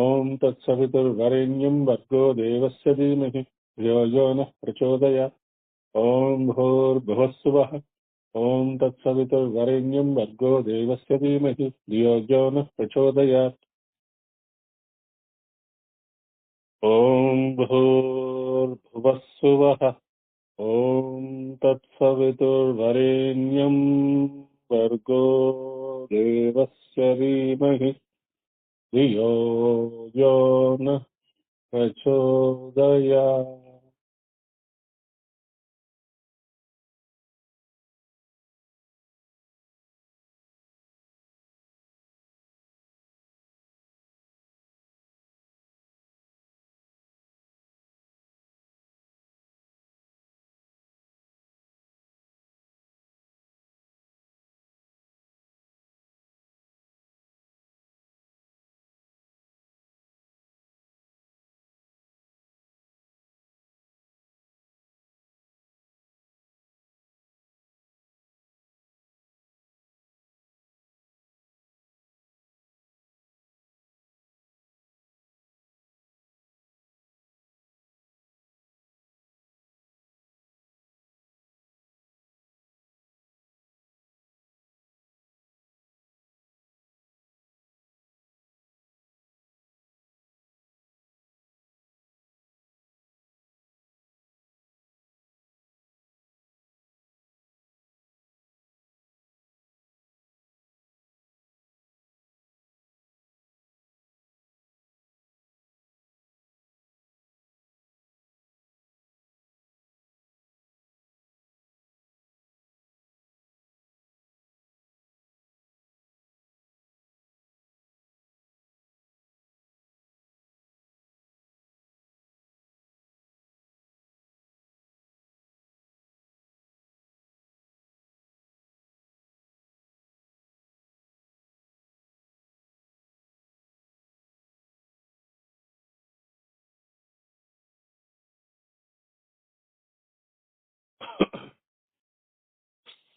ఓం తత్సవితుర్వరేణ్యం భర్గో దేవస్య ధీమహి ధియో యో నః ప్రచోదయాత్ ఓం భూర్భువస్సువః ఓం తత్సవితుర్వరేణ్యం భర్గో దేవస్య ధీమహి ధియో యో నః ప్రచోదయాత్ ఓం భూర్భువస్సువః ఓం తత్సవితుర్వరేణ్యం భర్గో దేవస్య ధీమహి ధియో యో నః ప్రచోదయాత్.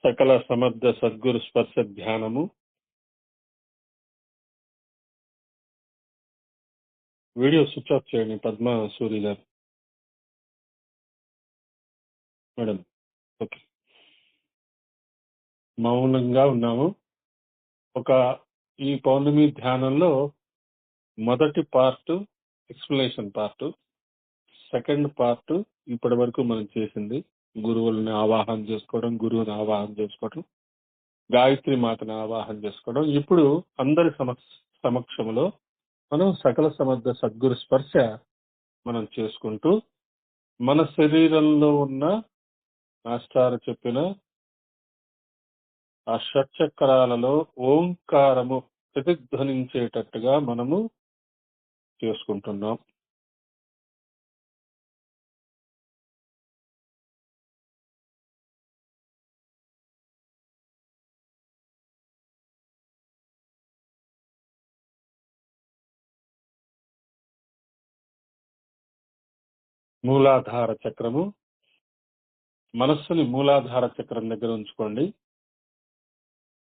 సకల సమర్థ సద్గురు స్పర్శ ధ్యానము. వీడియో స్విచ్ ఆఫ్ చేయండి పద్మ సూరి గారు. మేడం ఓకే, మౌనంగా ఉన్నాము. ఈ పౌర్ణమి ధ్యానంలో మొదటి part explanation part, second part ఇప్పటి వరకు మనం చేసింది గురువుల్ని ఆవాహన చేసుకోవడం, గురువుని ఆవాహన చేసుకోవడం, గాయత్రి మాతను ఆవాహన చేసుకోవడం. ఇప్పుడు అందరి సమక్షంలో మనం సకల సమర్థ సద్గురు స్పర్శ మనం చేసుకుంటూ మన శరీరంలో ఉన్న మాస్టర్ చెప్పిన ఆ షట్చక్రాలలో ఓంకారము ప్రతిధ్వనించేటట్టుగా మనము చేసుకుంటున్నాం. మూలాధార చక్రము, మనస్సుని మూలాధార చక్రం దగ్గర ఉంచుకోండి.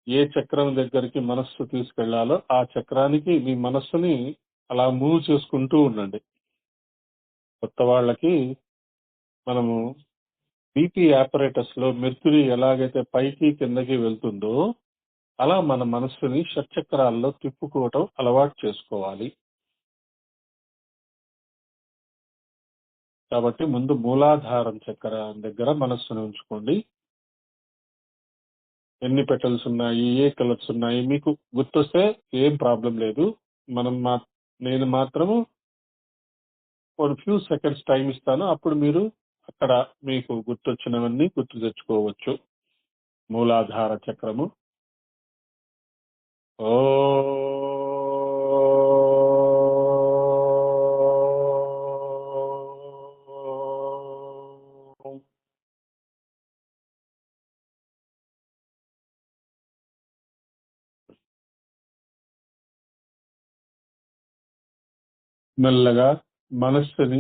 ఏ చక్రం దగ్గరికి మనస్సు తీసుకెళ్లాలో ఆ చక్రానికి మీ మనస్సుని అలా మూవ్ చేసుకుంటూ ఉండండి. కొత్త వాళ్ళకి మనము బీపీ ఆపరేటర్స్ లో మెర్క్యూరీ ఎలాగైతే పైకి కిందకి వెళ్తుందో అలా మన మనస్సుని షట్చక్రాల్లో తిప్పుకోవటం అలవాటు చేసుకోవాలి. కాబట్టి ముందు మూలాధారం చక్ర దగ్గర మనస్సును ఉంచుకోండి. ఎన్ని పెటల్స్ ఉన్నాయి, ఏ కలర్స్ ఉన్నాయి మీకు గుర్తొస్తే ఏం ప్రాబ్లం లేదు. నేను మాత్రము ఒక ఫ్యూ సెకండ్స్ టైం ఇస్తాను. అప్పుడు మీరు అక్కడ మీకు గుర్తొచ్చినవన్నీ గుర్తు తెచ్చుకోవచ్చు. మూలాధార చక్రము. ఓ మెల్లగా మనస్సుని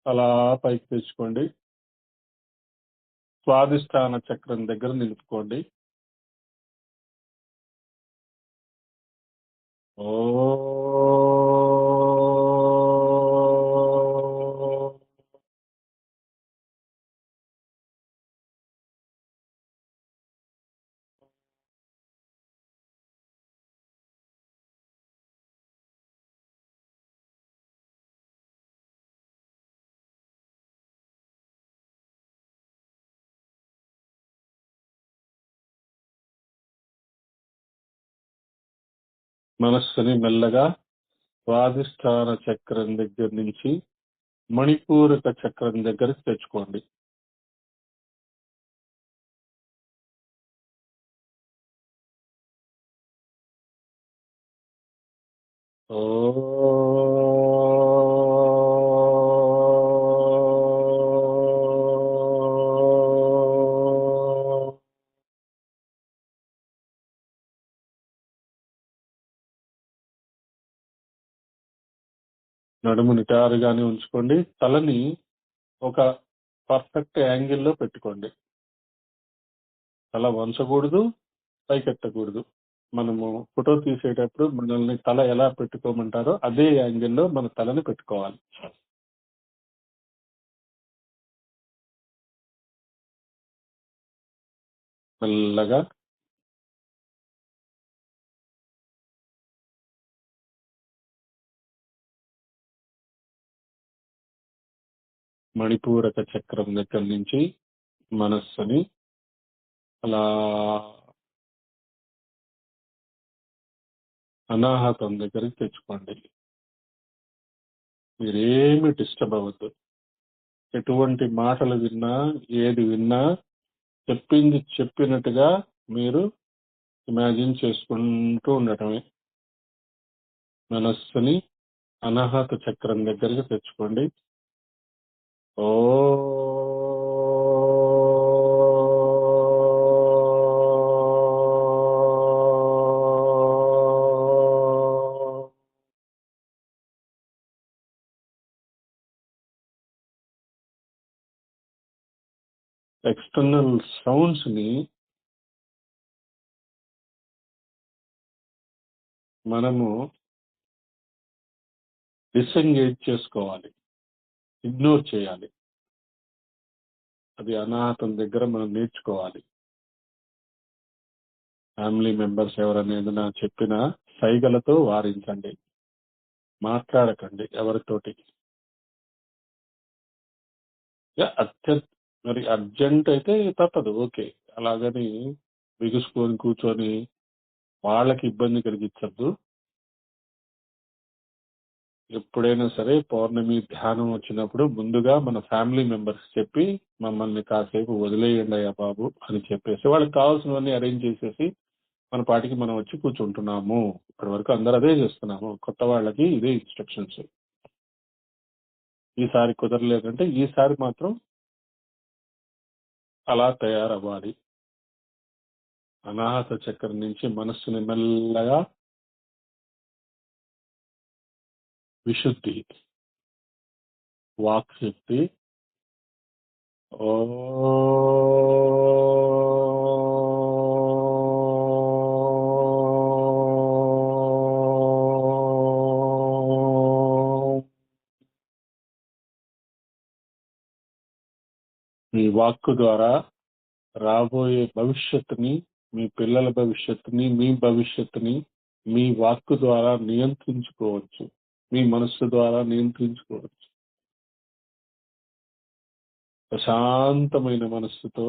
అలా పైకి తెచ్చుకోండి. స్వాదిష్టాన చక్రం దగ్గర నిలుపుకోండి. ఓ మనస్సుని మెల్లగా స్వాదిష్టాన చక్రం దగ్గర నుంచి మణిపూరక చక్రం దగ్గరికి తెచ్చుకోండి. ఓ నడుము నిటారుగానే ఉంచుకోండి. తలని ఒక పర్ఫెక్ట్ యాంగిల్లో పెట్టుకోండి. తల వంచకూడదు, పైకెత్తకూడదు. మనము ఫోటో తీసేటప్పుడు మనల్ని తల ఎలా పెట్టుకోమంటారో అదే యాంగిల్లో మన తలని పెట్టుకోవాలి. మెల్లగా మణిపూరక చక్రం దగ్గర నుంచి మనస్సుని అలా అనాహతం దగ్గరికి తెచ్చుకోండి. మీరేమి డిస్టర్బ్ అవ్వద్దు. ఎటువంటి మాటలు విన్నా, ఏది విన్నా చెప్పింది చెప్పినట్టుగా మీరు ఇమాజిన్ చేసుకుంటూ ఉండటమే. మనస్సుని అనాహత చక్రం దగ్గరికి తెచ్చుకోండి. ఓ ఎక్స్టర్నల్ సౌండ్స్ ని మనము డిసెంగేజ్ చేసుకోవాలి, ఇగ్నోర్ చేయాలి. అది అనాహతం దగ్గర మనం నేర్చుకోవాలి. ఫ్యామిలీ మెంబర్స్ ఎవరైనా ఏదైనా చెప్పినా సైగలతో వారించండి, మాట్లాడకండి ఎవరితోటి. మరి అర్జెంట్ అయితే తప్పదు, ఓకే. అలాగని బిగుసుకొని కూర్చొని వాళ్ళకి ఇబ్బంది కలిగించద్దు. ఎప్పుడైనా సరే పౌర్ణమి ధ్యానం వచ్చినప్పుడు ముందుగా మన ఫ్యామిలీ మెంబర్స్ చెప్పి మమ్మల్ని కాసేపు వదిలేయండి అయ్యా బాబు అని చెప్పేసి వాళ్ళకి కావాల్సినవన్నీ అరేంజ్ చేసేసి మన పాటికి మనం వచ్చి కూర్చుంటున్నాము. ఇప్పటి వరకు అందరూ అదే చేస్తున్నాము. కొత్త వాళ్ళకి ఇదే ఇన్స్ట్రక్షన్స్. ఈసారి కుదరలేదంటే ఈసారి మాత్రం అలా తయారవ్వాలి. అనాహత చక్రం నుంచి మనస్సుని మెల్లగా విశుద్ధి, వాక్ శక్తి. ఓ మీ వాక్కు ద్వారా రాబోయే భవిష్యత్తుని, మీ పిల్లల భవిష్యత్తుని, మీ భవిష్యత్తుని మీ వాక్కు ద్వారా నియంత్రించుకోవచ్చు. మీ మనస్సు ద్వారా నియంత్రించుకోవచ్చు. ప్రశాంతమైన మనస్సుతో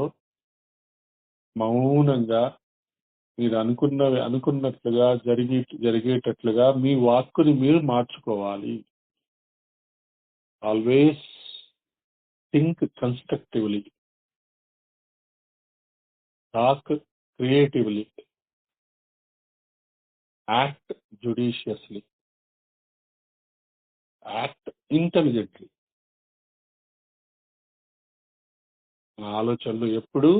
మౌనంగా మీరు అనుకున్నట్లుగా జరిగేటట్లుగా మీ వాక్కుని మీరు మార్చుకోవాలి. Always think constructively, talk creatively, act judiciously, act intelligently. మన ఆలోచనలు ఎప్పుడూ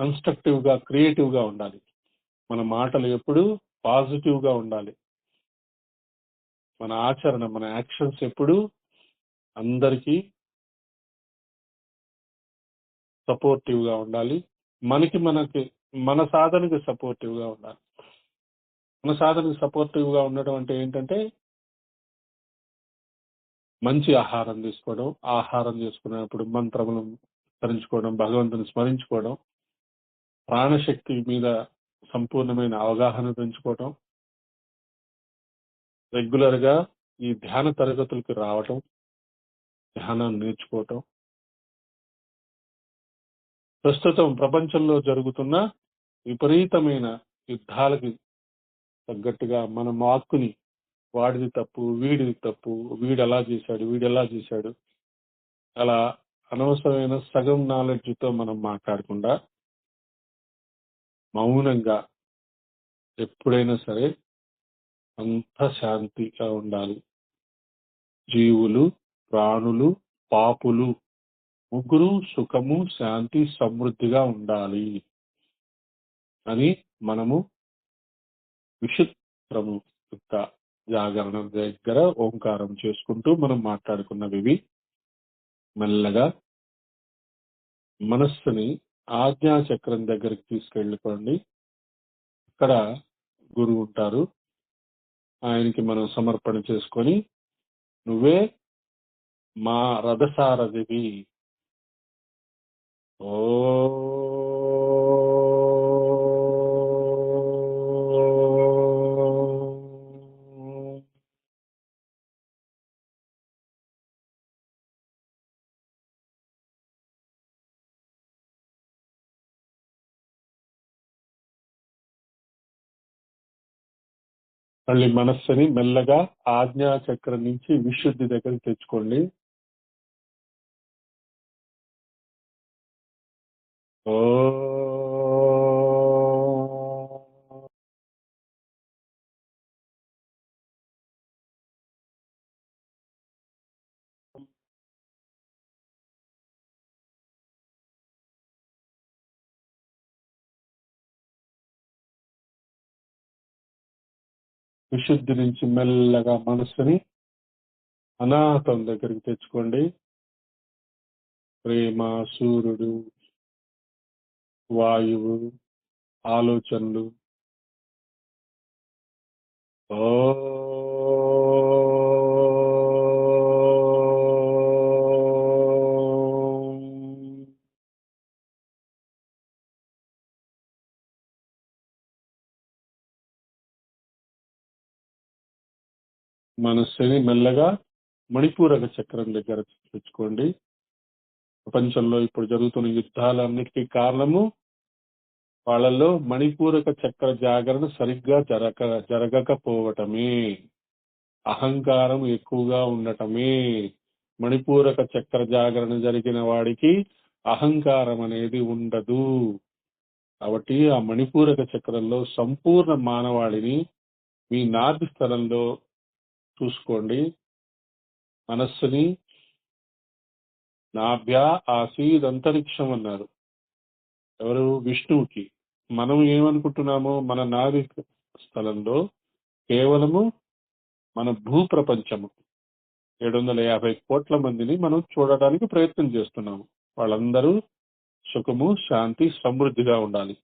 కన్స్ట్రక్టివ్ గా, క్రియేటివ్ గా ఉండాలి. మన మాటలు ఎప్పుడూ పాజిటివ్ గా ఉండాలి. మన ఆచరణ, మన యాక్షన్స్ ఎప్పుడూ అందరికీ సపోర్టివ్ గా ఉండాలి. మనకి మన సాధనకి సపోర్టివ్ గా ఉండాలి. మన సాధనకి సపోర్టివ్ గా ఉండడం అంటే ఏంటంటే మంచి ఆహారం తీసుకోవడం, ఆహారం చేసుకునేప్పుడు మంత్రములు స్మరించుకోవడం, భగవంతుని స్మరించుకోవడం, ప్రాణశక్తి మీద సంపూర్ణమైన అవగాహన పెంచుకోవడం, రెగ్యులర్ గా ఈ ధ్యాన తరగతులకు రావటం, ధ్యానాన్ని నేర్చుకోవటం, ప్రస్తుతం ప్రపంచంలో జరుగుతున్న విపరీతమైన యుద్ధాలకి తగ్గట్టుగా మన మార్కుని వాడిది తప్పు, వీడిది తప్పు, వీడు అలా చేశాడు, వీడు ఎలా చేశాడు, అలా అనవసరమైన సగం నాలెడ్జ్ తో మనం మాట్లాడకుండా మౌనంగా ఎప్పుడైనా సరే అంత శాంతిగా ఉండాలి. జీవులు, ప్రాణులు, పాపులు ముగ్గురు సుఖము, శాంతి, సమృద్ధిగా ఉండాలి అని మనము విచిత్రము యొక్క జాగరణ దగ్గర ఓంకారం చేసుకుంటూ మనం మాట్లాడుకున్నవి. మెల్లగా మనస్సుని ఆజ్ఞాచక్రం దగ్గరికి తీసుకెళ్ళిపోండి. ఇక్కడ గురువు ఉంటారు, ఆయనకి మనం సమర్పణ చేసుకొని, నువ్వే మా రథసారథివి. ఓ మళ్ళీ మనస్సుని మెల్లగా ఆజ్ఞాచక్రం నుంచి విశుద్ధి దగ్గరికి తెచ్చుకోండి. ఓ విశుద్ధి నుంచి మెల్లగా మనస్సుని అనాహతం దగ్గరికి తెచ్చుకోండి. ప్రేమ, సూర్యుడు, వాయువు, ఆలోచనలు, ఓ మనస్సుని మెల్లగా మణిపూరక చక్రం దగ్గర తెచ్చుకోండి. ప్రపంచంలో ఇప్పుడు జరుగుతున్న యుద్ధాలన్నిటికీ కారణము వాళ్ళల్లో మణిపూరక చక్ర జాగరణ సరిగ్గా జరగకపోవటమే, అహంకారం ఎక్కువగా ఉండటమే. మణిపూరక చక్ర జాగరణ జరిగిన వాడికి అహంకారం అనేది ఉండదు. కాబట్టి ఆ మణిపూరక చక్రంలో సంపూర్ణ మానవాళిని మీ నాభి స్థలంలో చూసుకోండి. మనస్సుని నాభ్యా ఆసీద్ అంతరిక్షం అన్నారు ఎవరు? విష్ణువుకి. మనం ఏమనుకుంటున్నామో మన నాభి స్థలంలో కేవలము మన భూ ప్రపంచము 750 కోట్ల మందిని మనం చూడడానికి ప్రయత్నం చేస్తున్నాము. వాళ్ళందరూ సుఖము, శాంతి, సమృద్ధిగా ఉండాలి.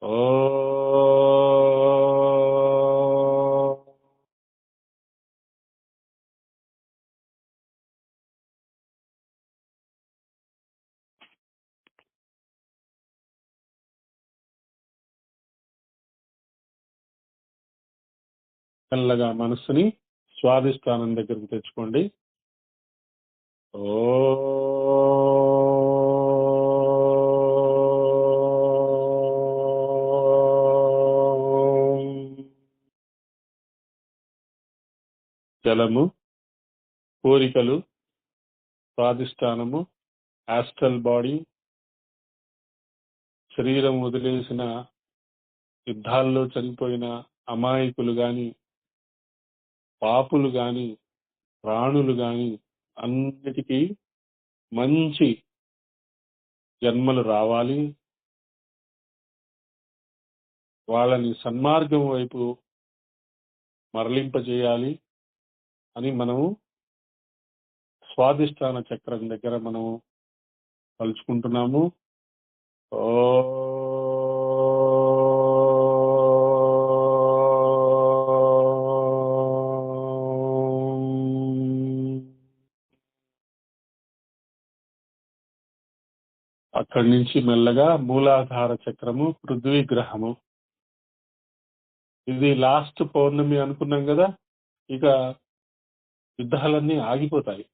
ఓ మెల్లగా మనస్సుని స్వాదిష్టానం దగ్గరికి తెచ్చుకోండి. ఓ జలము, కోరికలు, స్వాదిష్టానము, ఆస్ట్రల్ బాడీ, శరీరం వదిలేసిన యుద్ధాల్లో చనిపోయిన అమాయకులు గాని, పాపులు గాని, ప్రాణులు గాని అన్నిటికీ మంచి జన్మలు రావాలి. వాళ్ళని సన్మార్గం వైపు మరలింపజేయాలి అని మనము స్వాదిష్టాన చక్రం దగ్గర మనము తలుచుకుంటున్నాము. ఓ అక్కడి నుంచి మెల్లగా మూలాధార చక్రము, పృథ్వీ గ్రహము. ఇది లాస్ట్ పౌర్ణమి అనుకున్నాం కదా. ఇక యుద్ధాలన్నీ ఆగిపోతాయి.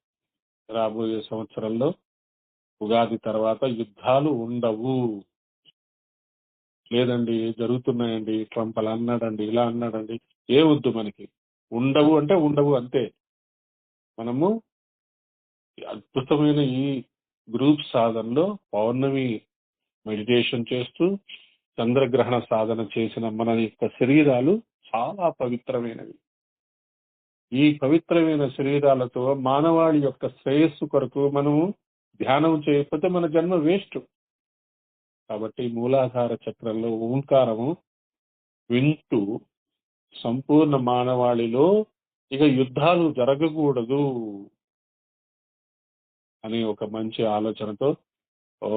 రాబోయే సంవత్సరంలో ఉగాది తర్వాత యుద్ధాలు ఉండవు. లేదండి జరుగుతున్నాయండి, ట్రంప్ అలా అన్నాడండి, ఇలా అన్నాడండి, ఏ వద్దు మనకి. ఉండవు అంటే ఉండవు అంతే. మనము అద్భుతమైన ఈ గ్రూప్ సాధనలో పౌర్ణమి మెడిటేషన్ చేస్తూ చంద్రగ్రహణ సాధన చేసిన మన యొక్క శరీరాలు చాలా పవిత్రమైనవి. ఈ పవిత్రమైన శరీరాలతో మానవాళి యొక్క శ్రేయస్సు కొరకు మనము ధ్యానం చేయకపోతే మన జన్మ వేస్ట్. కాబట్టి మూలాధార చక్రంలో ఓంకారము వింటూ సంపూర్ణ మానవాళిలో ఇక యుద్ధాలు జరగకూడదు అనే ఒక మంచి ఆలోచనతో ఓ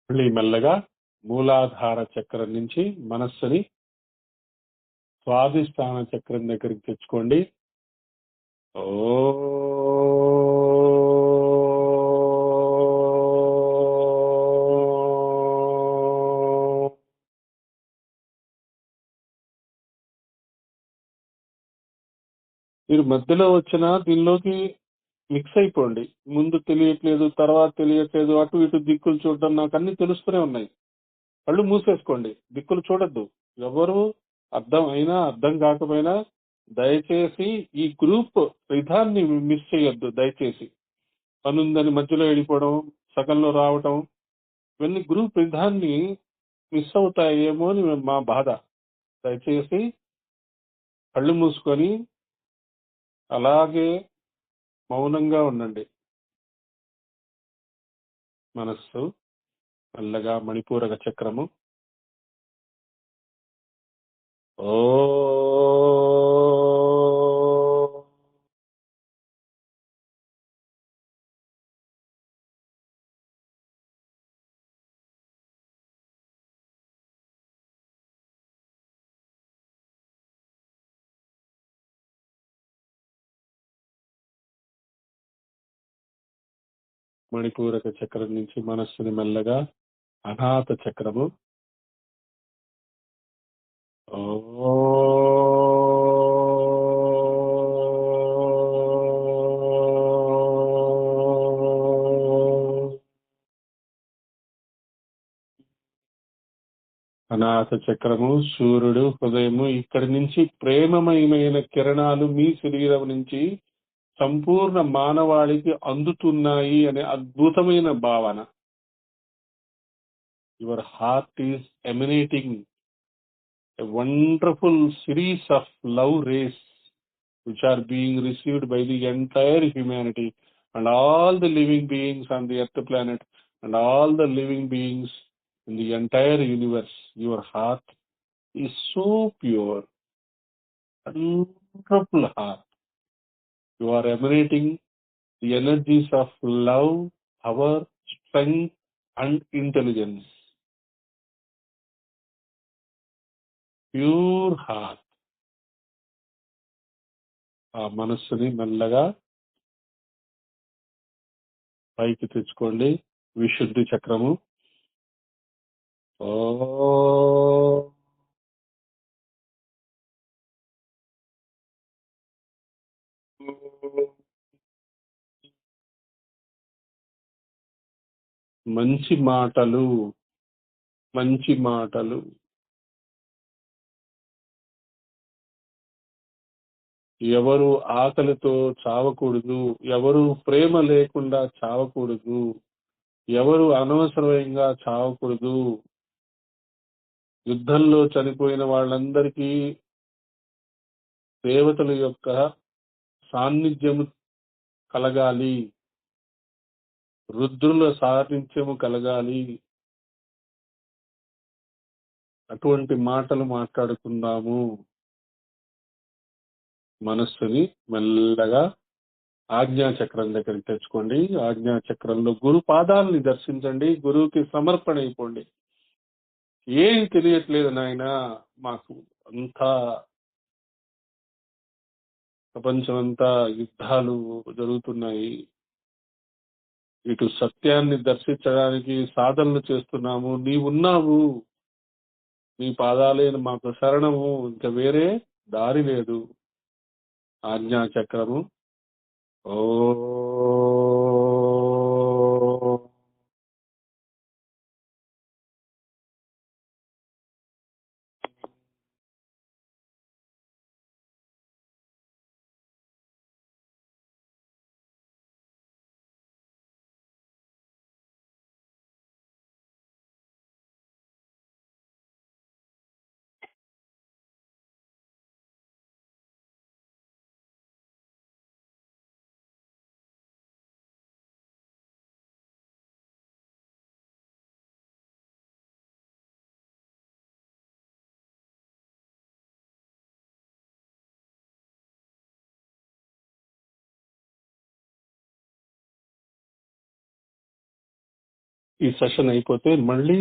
మళ్ళీ మెల్లగా మూలాధార చక్రం నుంచి మనస్సుని స్వాదిష్టాన చక్రం దగ్గరికి తెచ్చుకోండి. ఓ మీరు మధ్యలో వచ్చిన దీనిలోకి మిక్స్ అయిపోండి. ముందు తెలియట్లేదు, తర్వాత తెలియట్లేదు, అటు ఇటు దిక్కులు చూడడం నాకు అన్ని తెలుస్తూనే ఉన్నాయి. కళ్ళు మూసేసుకోండి, దిక్కులు చూడొద్దు. ఎవరు అర్థం అయినా అర్థం కాకపోయినా దయచేసి ఈ గ్రూప్ విధాన్ని మిస్ చేయొద్దు. దయచేసి పనుందని మధ్యలో వెళ్ళిపోవడం, సగంలో రావటం, ఇవన్నీ గ్రూప్ విధాన్ని మిస్ అవుతాయేమో అని మా బాధ. దయచేసి కళ్ళు మూసుకొని అలాగే మౌనంగా ఉండండి. మనస్సు మెల్లగా మణిపూరక చక్రము. ఓ మణిపూరక చక్రం నుంచి మనస్సుని మెల్లగా అనాథ చక్రము. ఓ అనాథ చక్రము, సూర్యుడు, హృదయము. ఇక్కడి నుంచి ప్రేమమయమైన కిరణాలు మీ శరీరం నుంచి సంపూర్ణ మానవాళికి అందుతున్నాయి అనే అద్భుతమైన భావన. Your heart is emanating a wonderful series of love rays which are being received by the entire humanity and all the living beings on the earth planet and all the living beings in the entire universe. Your heart is so pure, wonderful heart. You are emanating the energies of love, power, strength, and intelligence. Pure heart. ఆ మనస్సుని మెల్లగా పైకి తెచ్చుకోండి. విశుద్ధి చక్రము. ఓ మంచి మాటలు, మంచి మాటలు. ఎవరు ఆకలితో చావకూడదు, ఎవరు ప్రేమ లేకుండా చావకూడదు, ఎవరు అనవసరంగా చావకూడదు. యుద్ధంలో చనిపోయిన వాళ్ళందరికీ దేవతల యొక్క సాన్నిధ్యము కలగాలి, రుద్రుల సాన్నిధ్యము కలగాలి. అటువంటి మాటలు మాట్లాడుకుందాము. మనస్సుని మెల్లగా ఆజ్ఞాచక్రం దగ్గరికి తెచ్చుకోండి. ఆజ్ఞాచక్రంలో గురు పాదాలని దర్శించండి. గురువుకి సమర్పణ అయిపోండి. ఏం తెలియట్లేదు నాయన, మాకు అంతా ప్రపంచం అంతా యుద్ధాలు జరుగుతున్నాయి, ఇటు సత్యాన్ని దర్శించడానికి సాధనలు చేస్తున్నాము, నీవున్నావు, నీ పాదాలే మాకు శరణము, ఇంకా వేరే దారి లేదు. ఆజ్ఞాచక్రము. ఓ ఈ సెషన్ అయిపోతే మళ్ళీ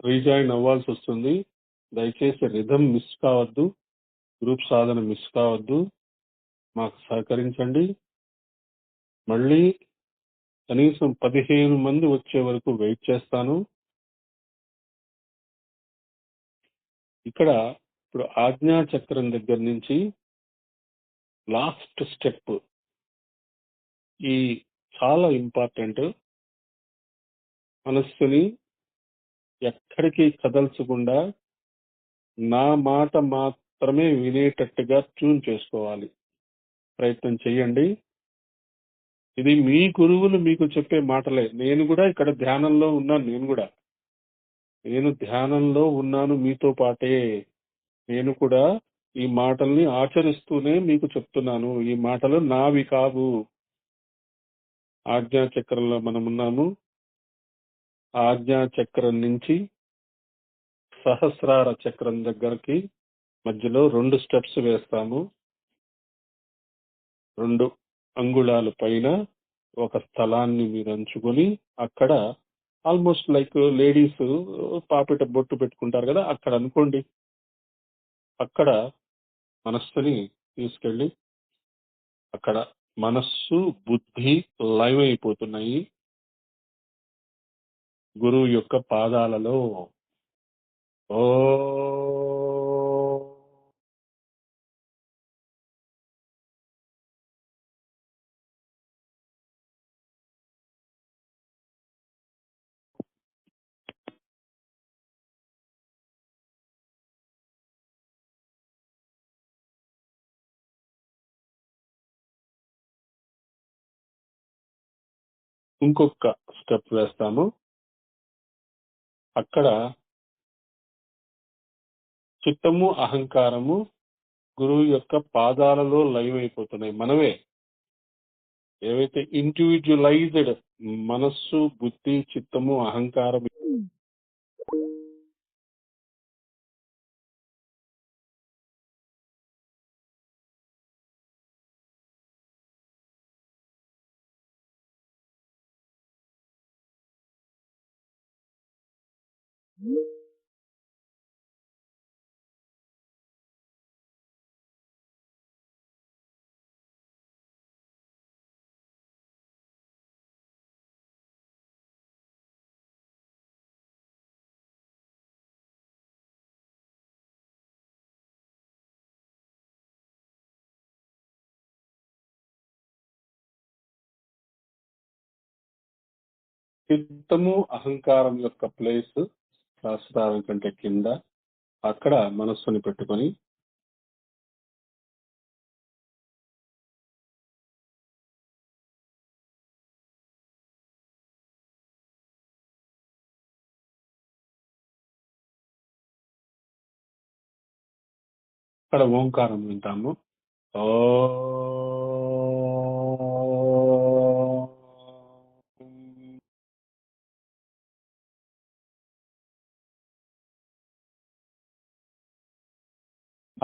రీజాయిన్ అవ్వాల్సి వస్తుంది. దయచేసి రిథమ్ మిస్ కావద్దు, గ్రూప్ సాధన మిస్ కావద్దు. మాకు సహకరించండి. మళ్ళీ కనీసం 15 మంది వచ్చే వరకు వెయిట్ చేస్తాను. ఇక్కడ ఇప్పుడు ఆజ్ఞాచక్రం దగ్గర నుంచి లాస్ట్ స్టెప్, ఈ చాలా ఇంపార్టెంట్. మనస్సుని ఎక్కడికి కదల్చకుండా నా మాట మాత్రమే వినేటట్టుగా ట్యూన్ చేసుకోవాలి. ప్రయత్నం చేయండి. ఇది మీ గురువులు మీకు చెప్పే మాటలే. నేను కూడా ఇక్కడ ధ్యానంలో ఉన్నాను. నేను ధ్యానంలో ఉన్నాను మీతో పాటే. నేను కూడా ఈ మాటల్ని ఆచరిస్తూనే మీకు చెప్తున్నాను. ఈ మాటలు నావి కావు. ఆజ్ఞాచక్రంలో మనం ఉన్నాము. ఆజ్ఞాచక్రం నుంచి సహస్రార చక్రం దగ్గరికి మధ్యలో 2 స్టెప్స్ వేస్తాము. 2 అంగుళాల పైన ఒక స్థలాన్ని మీరు ఎంచుకొని అక్కడ ఆల్మోస్ట్ లైక్ లేడీస్ పాపిట బొట్టు పెట్టుకుంటారు కదా, అక్కడ అనుకోండి. అక్కడ మనస్సుని తీసుకెళ్ళి అక్కడ మనస్సు, బుద్ధి లైవ్ అయిపోతున్నాయి గురువు యొక్క పాదాలలో. ఓ ఇంకొక స్టెప్ వేస్తాము. అక్కడ చిత్తము, అహంకారము గురువు యొక్క పాదాలలో లైవ్ అయిపోతున్నాయి. మనమే ఏవైతే ఇండివిజువలైజ్డ్ మనస్సు, బుద్ధి, చిత్తము, అహంకారం చిత్తము అహంకారం యొక్క ప్లేస్ సహస్రారం కంటే కింద, అక్కడ మనస్సుని పెట్టుకొని అక్కడ ఓంకారం వింటాము. ఓ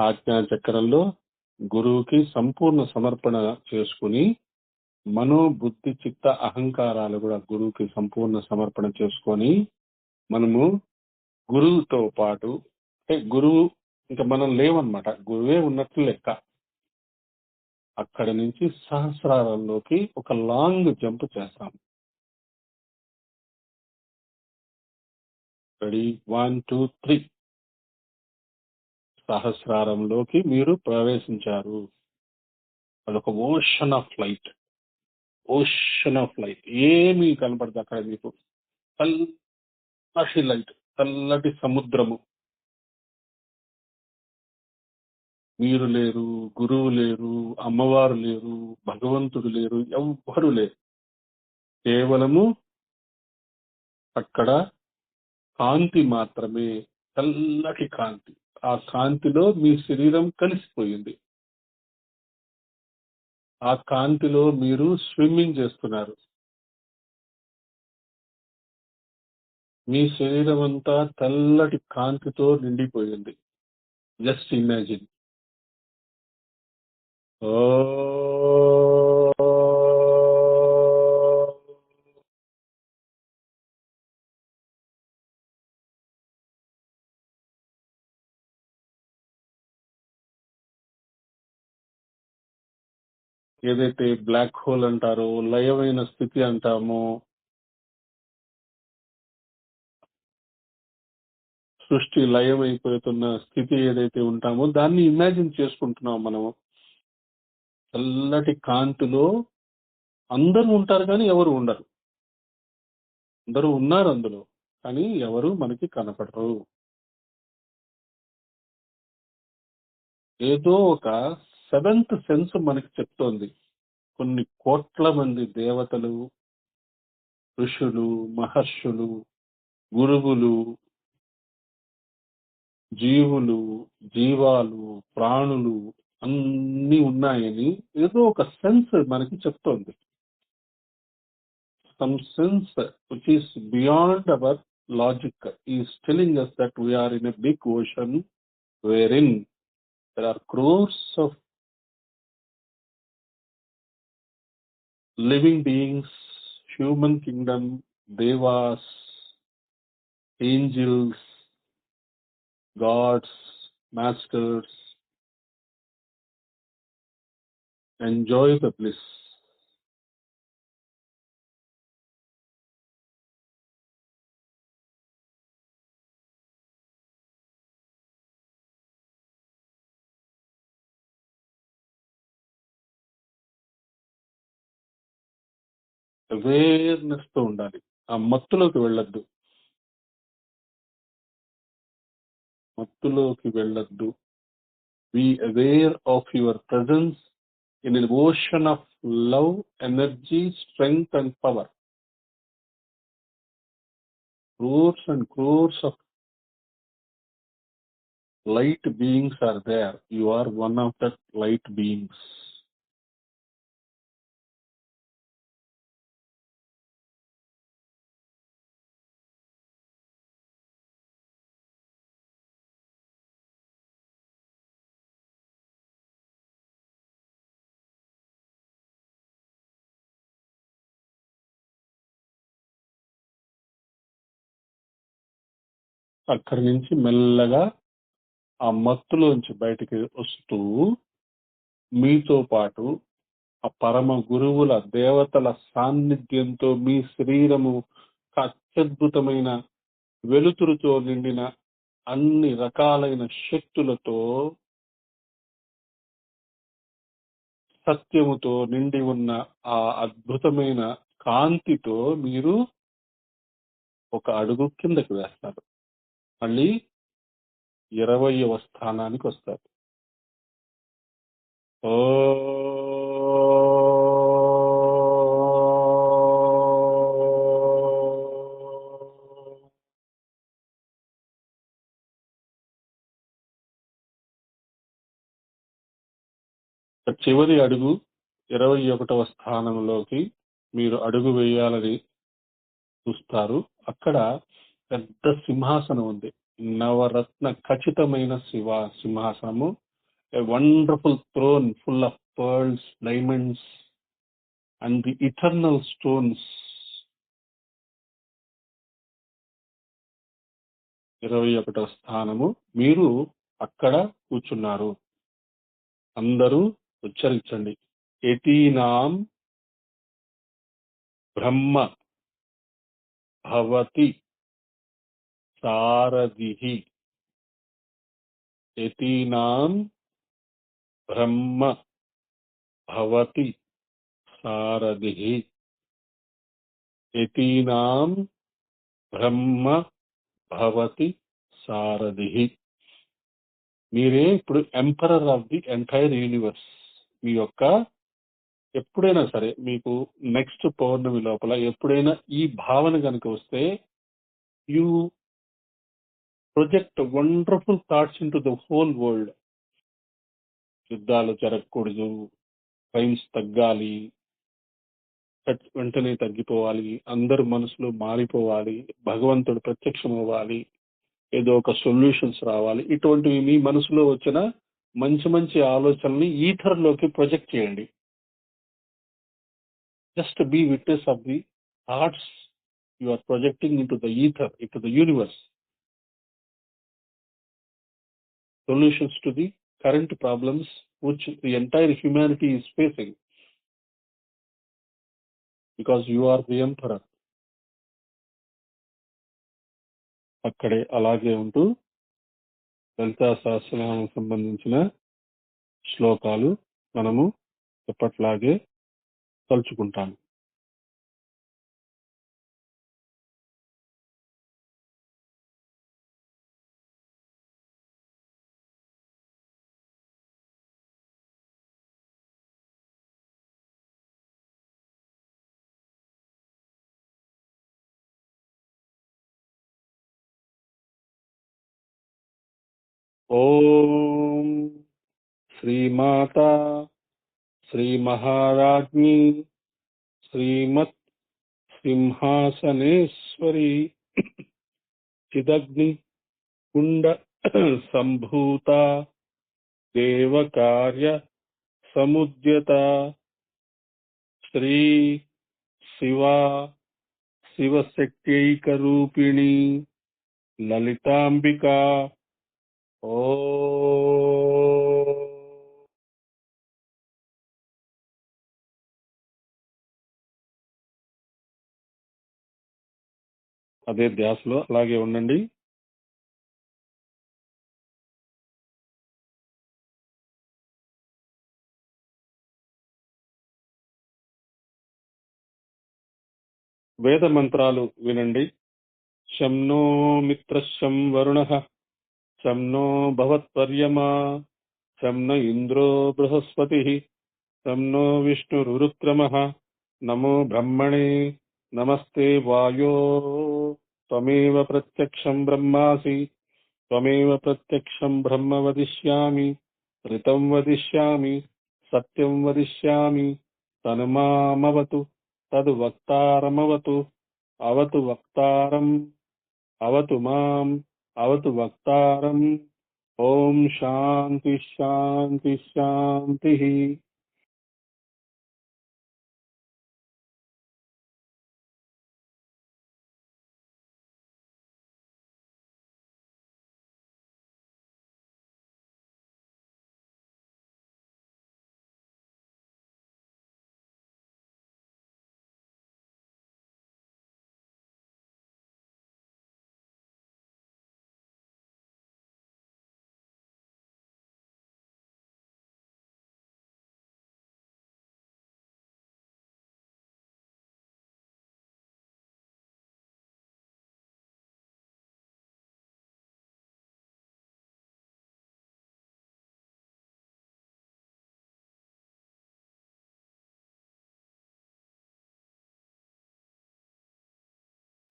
ఆజ్ఞా చక్రంలో గురువుకి సంపూర్ణ సమర్పణ చేసుకుని, మనో బుద్ధి చిత్త అహంకారాలు కూడా గురువుకి సంపూర్ణ సమర్పణ చేసుకొని, మనము గురువుతో పాటు, అంటే గురువు ఇంకా మనం లేవన్నమాట, గురువే ఉన్నట్లు లెక్క. అక్కడి నుంచి సహస్రారంలోకి ఒక లాంగ్ జంప్ చేస్తాం. రెడీ, 1 2 3. సహస్రారంలోకి మీరు ప్రవేశించారు. అదొక ocean of light. Ocean of light ఏమీ కనపడదు అక్కడ మీకు. చల్లటి లైట్, చల్లటి సముద్రము. మీరు లేరు, గురువు లేరు, అమ్మవారు లేరు, భగవంతుడు లేరు, ఎవ్వరు లేరు. కేవలము అక్కడ కాంతి మాత్రమే, చల్లటి కాంతి. ఆ కాంతిలో మీ శరీరం కలిసిపోయింది. ఆ కాంతిలో మీరు స్విమ్మింగ్ చేస్తున్నారు. మీ శరీరం అంతా తెల్లటి కాంతితో నిండిపోయింది. Just imagine. ఓ ఏదైతే బ్లాక్ హోల్ అంటారో, లయమైన స్థితి అంటామో, సృష్టి లయం అయిపోతున్న స్థితి ఏదైతే ఉంటామో దాన్ని ఇమాజిన్ చేసుకుంటున్నాం మనము. చల్లటి కాంతిలో అందరూ ఉంటారు కానీ ఎవరు ఉండరు. అందరూ ఉన్నారు అందులో, కానీ ఎవరు మనకి కనపడరు. ఏదో ఒక సెవెంత్ సెన్స్ మనకి చెప్తోంది. కొన్ని కోట్ల మంది దేవతలు, ఋషులు, మహర్షులు, గురువులు, జీవులు, జీవాలు, ప్రాణులు అన్నీ ఉన్నాయని ఏదో ఒక సెన్స్ మనకి చెప్తోంది. Some sense which is beyond our logic is telling us that we are in a big ocean wherein there are crores of living beings, human kingdom, devas, angels, gods, masters. Enjoy the bliss. Awareness తో ఉండాలి. ఆ మత్తులోకి వెళ్ళొద్దు. మత్తులోకి వెళ్ళొద్దు. Be aware of your presence in an ocean of love, energy, strength and power. Crores and crores of light beings are there. You are one of the light beings. అక్కడి నుంచి మెల్లగా ఆ మత్తులోంచి బయటికి వస్తూ మీతో పాటు ఆ పరమ గురువుల దేవతల సాన్నిధ్యంతో మీ శరీరము అత్యద్భుతమైన వెలుతురుతో నిండిన అన్ని రకాలైన శక్తులతో సత్యముతో నిండి ఉన్న ఆ అద్భుతమైన కాంతితో మీరు ఒక అడుగు కిందకి వేస్తారు. మళ్ళీ 20వ స్థానానికి వస్తారు. ఓ చివరి అడుగు 21వ స్థానంలోకి మీరు అడుగు వేయాలని చూస్తారు. అక్కడ పెద్ద సింహాసనం ఉంది. నవరత్న ఖచ్చితమైన సింహాసనము. A wonderful throne full of pearls, diamonds, and the eternal stones. 21వ స్థానము. మీరు అక్కడ కూర్చున్నారు. అందరూ ఉచ్చరించండి. యతీనాం బ్రహ్మ భవతి సారథిః. యతీనాం బ్రహ్మ భవతి సారథిః. యతీనాం బ్రహ్మ భవతి సారథిః. మీరే ఇప్పుడు emperor of the entire universe. మీ యొక్క ఎప్పుడైనా సరే మీకు నెక్స్ట్ పౌర్ణమి లోపల ఎప్పుడైనా ఈ భావన కనుక వస్తే you project wonderful thoughts in to the whole world. యుద్ధాలు జరగకూడదు, క్రైమ్స్ తగ్గాలి, వెంటనే తగ్గిపోవాలి, అందరు మనసులు మారిపోవాలి, భగవంతుడు ప్రత్యక్షం అవ్వాలి, ఏదో ఒక సొల్యూషన్స్ రావాలి. ఇటువంటివి మీ మనసులో వచ్చిన మంచి మంచి ఆలోచనల్ని ఈథర్ లోకి ప్రొజెక్ట్ చేయండి. Just be witness of the thoughts you are projecting into the ether, into the universe. Solutions to the current problems which the entire humanity is facing, because you are the emperor. అక్కడే అలాగే ఉంటూ లలితా సహస్రనామం సంబంధించిన శ్లోకాలు మనము ఎప్పట్లాగే తలుచుకుంటాము. ఓం శ్రీమాతా శ్రీ మహారాజ్ఞి శ్రీమత్ సింహాసనేశ్వరి చిదగ్ని కుండ సంభూత దేవకార్య సముద్యత శ్రీ శివ శివశక్త్యైకరూపిణి లలితాంబిక. ఓ అదే ధ్యాసలో అలాగే ఉండండి. వేద మంత్రాలు వినండి. శం నో మిత్రశం వరుణః శం నో భవత్వర్యమా శం న ఇంద్రో బృహస్పతిః శం నో విష్ణురుక్రమః నమో బ్రహ్మణే నమస్తే వాయో త్వమేవ ప్రత్యక్షం బ్రహ్మాసి త్వమేవ ప్రత్యక్షం బ్రహ్మ వదిష్యామి ఋతం వదిష్యామి సత్యం వదిష్యామి తనుమామవతు తదు వక్తారమవతు అవతు వక్తారం అవతు మాం అవతు వక్తారం. ఓం శాంతి శాంతి శాంతి.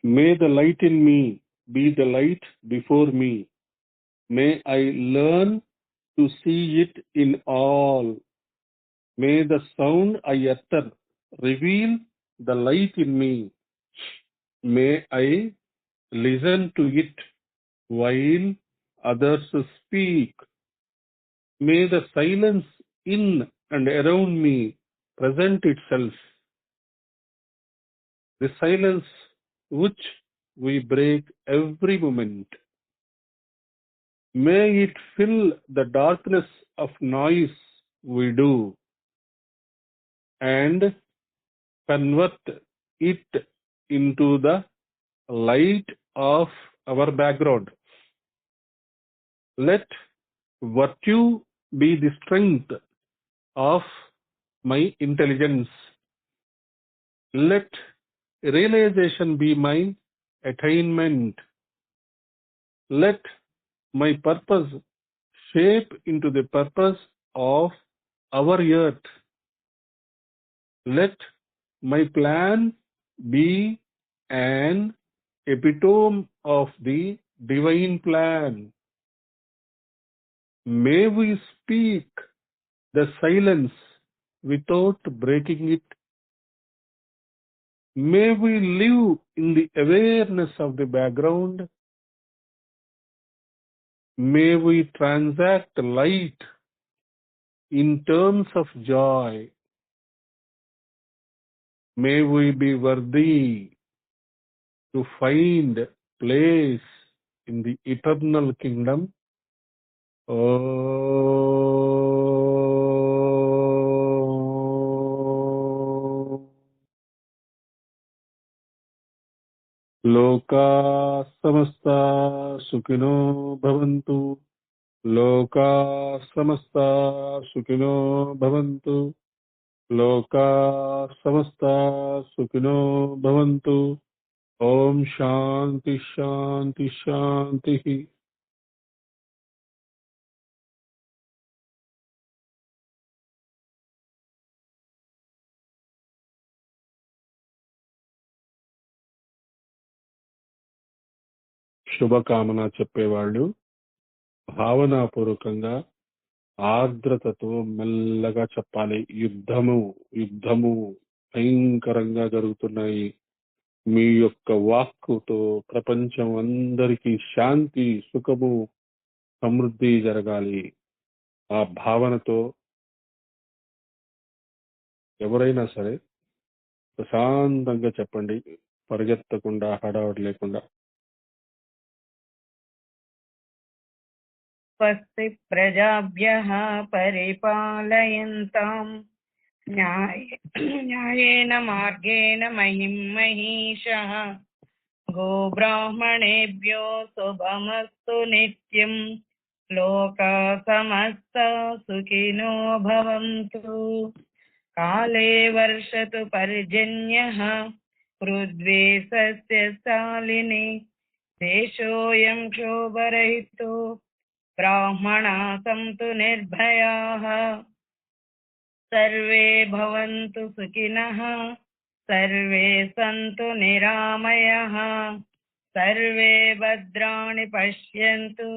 May the light in me be the light before me. May I learn to see it in all. May the sound I utter reveal the light in me. May I listen to it while others speak. May the silence in and around me present itself, the silence which we break every moment. May it fill the darkness of noise we do and convert it into the light of our background. Let virtue be the strength of my intelligence. Let realization be my attainment. Let my purpose shape into the purpose of our earth. Let my plan be an epitome of the divine plan. May we speak the silence without breaking it. May we live in the awareness of the background. May we transact light in terms of joy. May we be worthy to find place in the eternal kingdom. लोका समस्ता सुखिनो भवन्तु. लोका समस्ता सुखिनो भवन्तु. लोका समस्ता सुखिनो भवन्तु. ओम शांति शांति शांति. శుభకామన చెప్పేవాళ్ళు భావనాపూర్వకంగా ఆర్ద్రతతో మెల్లగా చెప్పాలి. యుద్ధము భయంకరంగా జరుగుతున్నాయి. మీ యొక్క వాక్కుతో ప్రపంచం అందరికీ శాంతి, సుఖము, సమృద్ధి జరగాలి. ఆ భావనతో ఎవరైనా సరే ప్రశాంతంగా చెప్పండి, పరిగెత్తకుండా, హడావుడి లేకుండా. స్వస్తి ప్రజాభ్యః పరిపాలయంతాం న్యాయేన మార్గేణ మహిం మహీషః. గోబ్రాహ్మణేభ్యో శుభమస్తు నిత్యం. లోకా సమస్తా సుఖినో భవంతు. కాలే వర్షతు పర్జన్యః పృథ్వీ సస్యశాలిని. దేశోऽयं క్షోభరహితో బ్రాహ్మణాः సంతు నిర్భయాः. సర్వే భవంతు సుఖినః. సర్వే సంతు నిరామయాః. సర్వే భద్రాణి పశ్యంతు.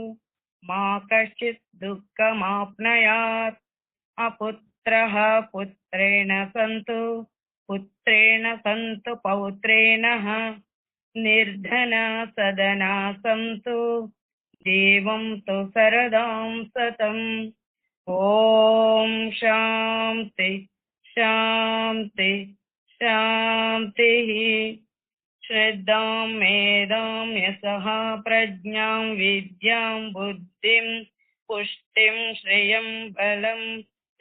మా కశ్చిత్ దుఃఖమాప్నుయాత్. అపుత్రః పుత్రేణ సంతు. పుత్రేణ సంతు పౌత్రేణః. నిర్ధనా సదనా సంతు. జీవంతు సరదాం సతం. ఓం శాంతి శాంతి శాంతి. శ్రద్ధాం మేధాం యశః ప్రజ్ఞాం విద్యాం బుద్ధిం పుష్టిం శ్రియం బలం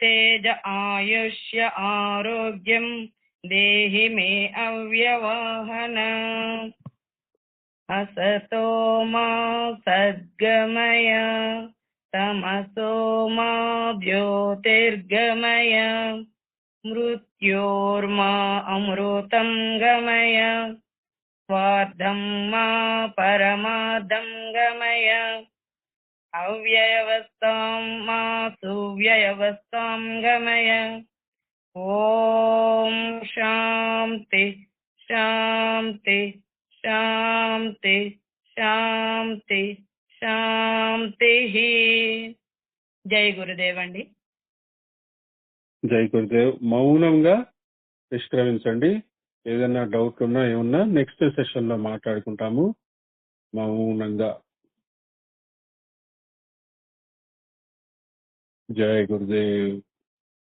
తేజ ఆయుష్య ఆరోగ్యం దేహి మే అవ్యవహన. అసతో మా సద్గమయ తమసో మా జ్యోతిర్గమయ. మృత్యోర్మా అమృతం గమయ. స్వార్థం మా పరమార్థం గమయ. అవ్యయవస్థాం మా సువ్యయవస్థాం గమయ. ఓం శాంతి శాంతి శాంతి శాంతి శాంతి. జై గురుదేవ్ అండి. జై గురుదేవ్. మౌనంగా నిష్క్రమించండి. ఏదైనా డౌట్ ఉన్నా ఏమన్నా నెక్స్ట్ సెషన్ లో మాట్లాడుకుంటాము. మౌనంగా. జై గురుదేవ్.